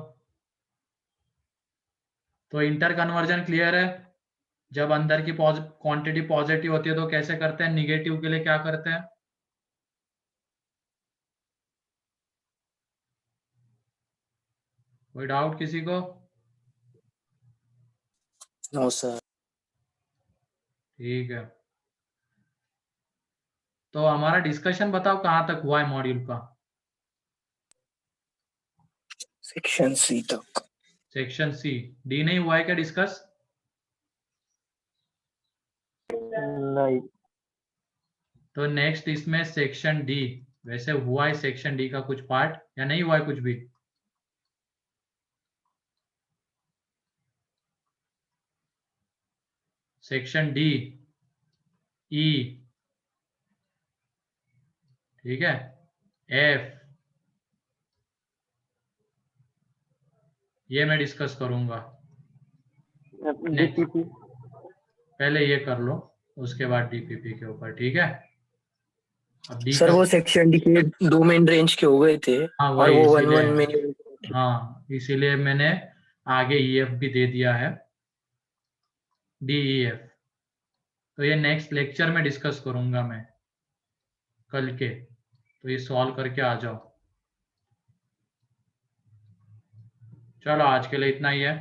तो इंटर कन्वर्जन क्लियर है। जब अंदर की क्वांटिटी पॉजिटिव होती है तो कैसे करते हैं, निगेटिव के लिए क्या करते हैं? कोई डाउट किसी को? No sir. ठीक है, तो हमारा डिस्कशन बताओ कहाँ तक हुआ है मॉड्यूल का? सेक्शन सी तक। सेक्शन सी, डी नहीं हुआ है क्या डिस्कस? नहीं। तो नेक्स्ट इसमें सेक्शन डी, वैसे हुआ है सेक्शन डी का कुछ पार्ट या नहीं हुआ है कुछ भी? सेक्शन डी, ई, ठीक है, एफ, ये मैं डिस्कस करूंगा। डीपीपी। पहले ये कर लो, उसके बाद डीपीपी के ऊपर, ठीक है? अब डी सर का, वो सेक्शन डी के 2 मेन रेंज के हो गए थे हाँ और वही वो 1 इसीलिए, 1 में हाँ इसीलिए मैंने आगे ईएफ भी दे दिया है, डी ई एफ। तो ये नेक्स्ट लेक्चर में डिस्कस करूंगा मैं कल के, तो ये सॉल्व करके आ जाओ। चलो आज के लिए इतना ही है।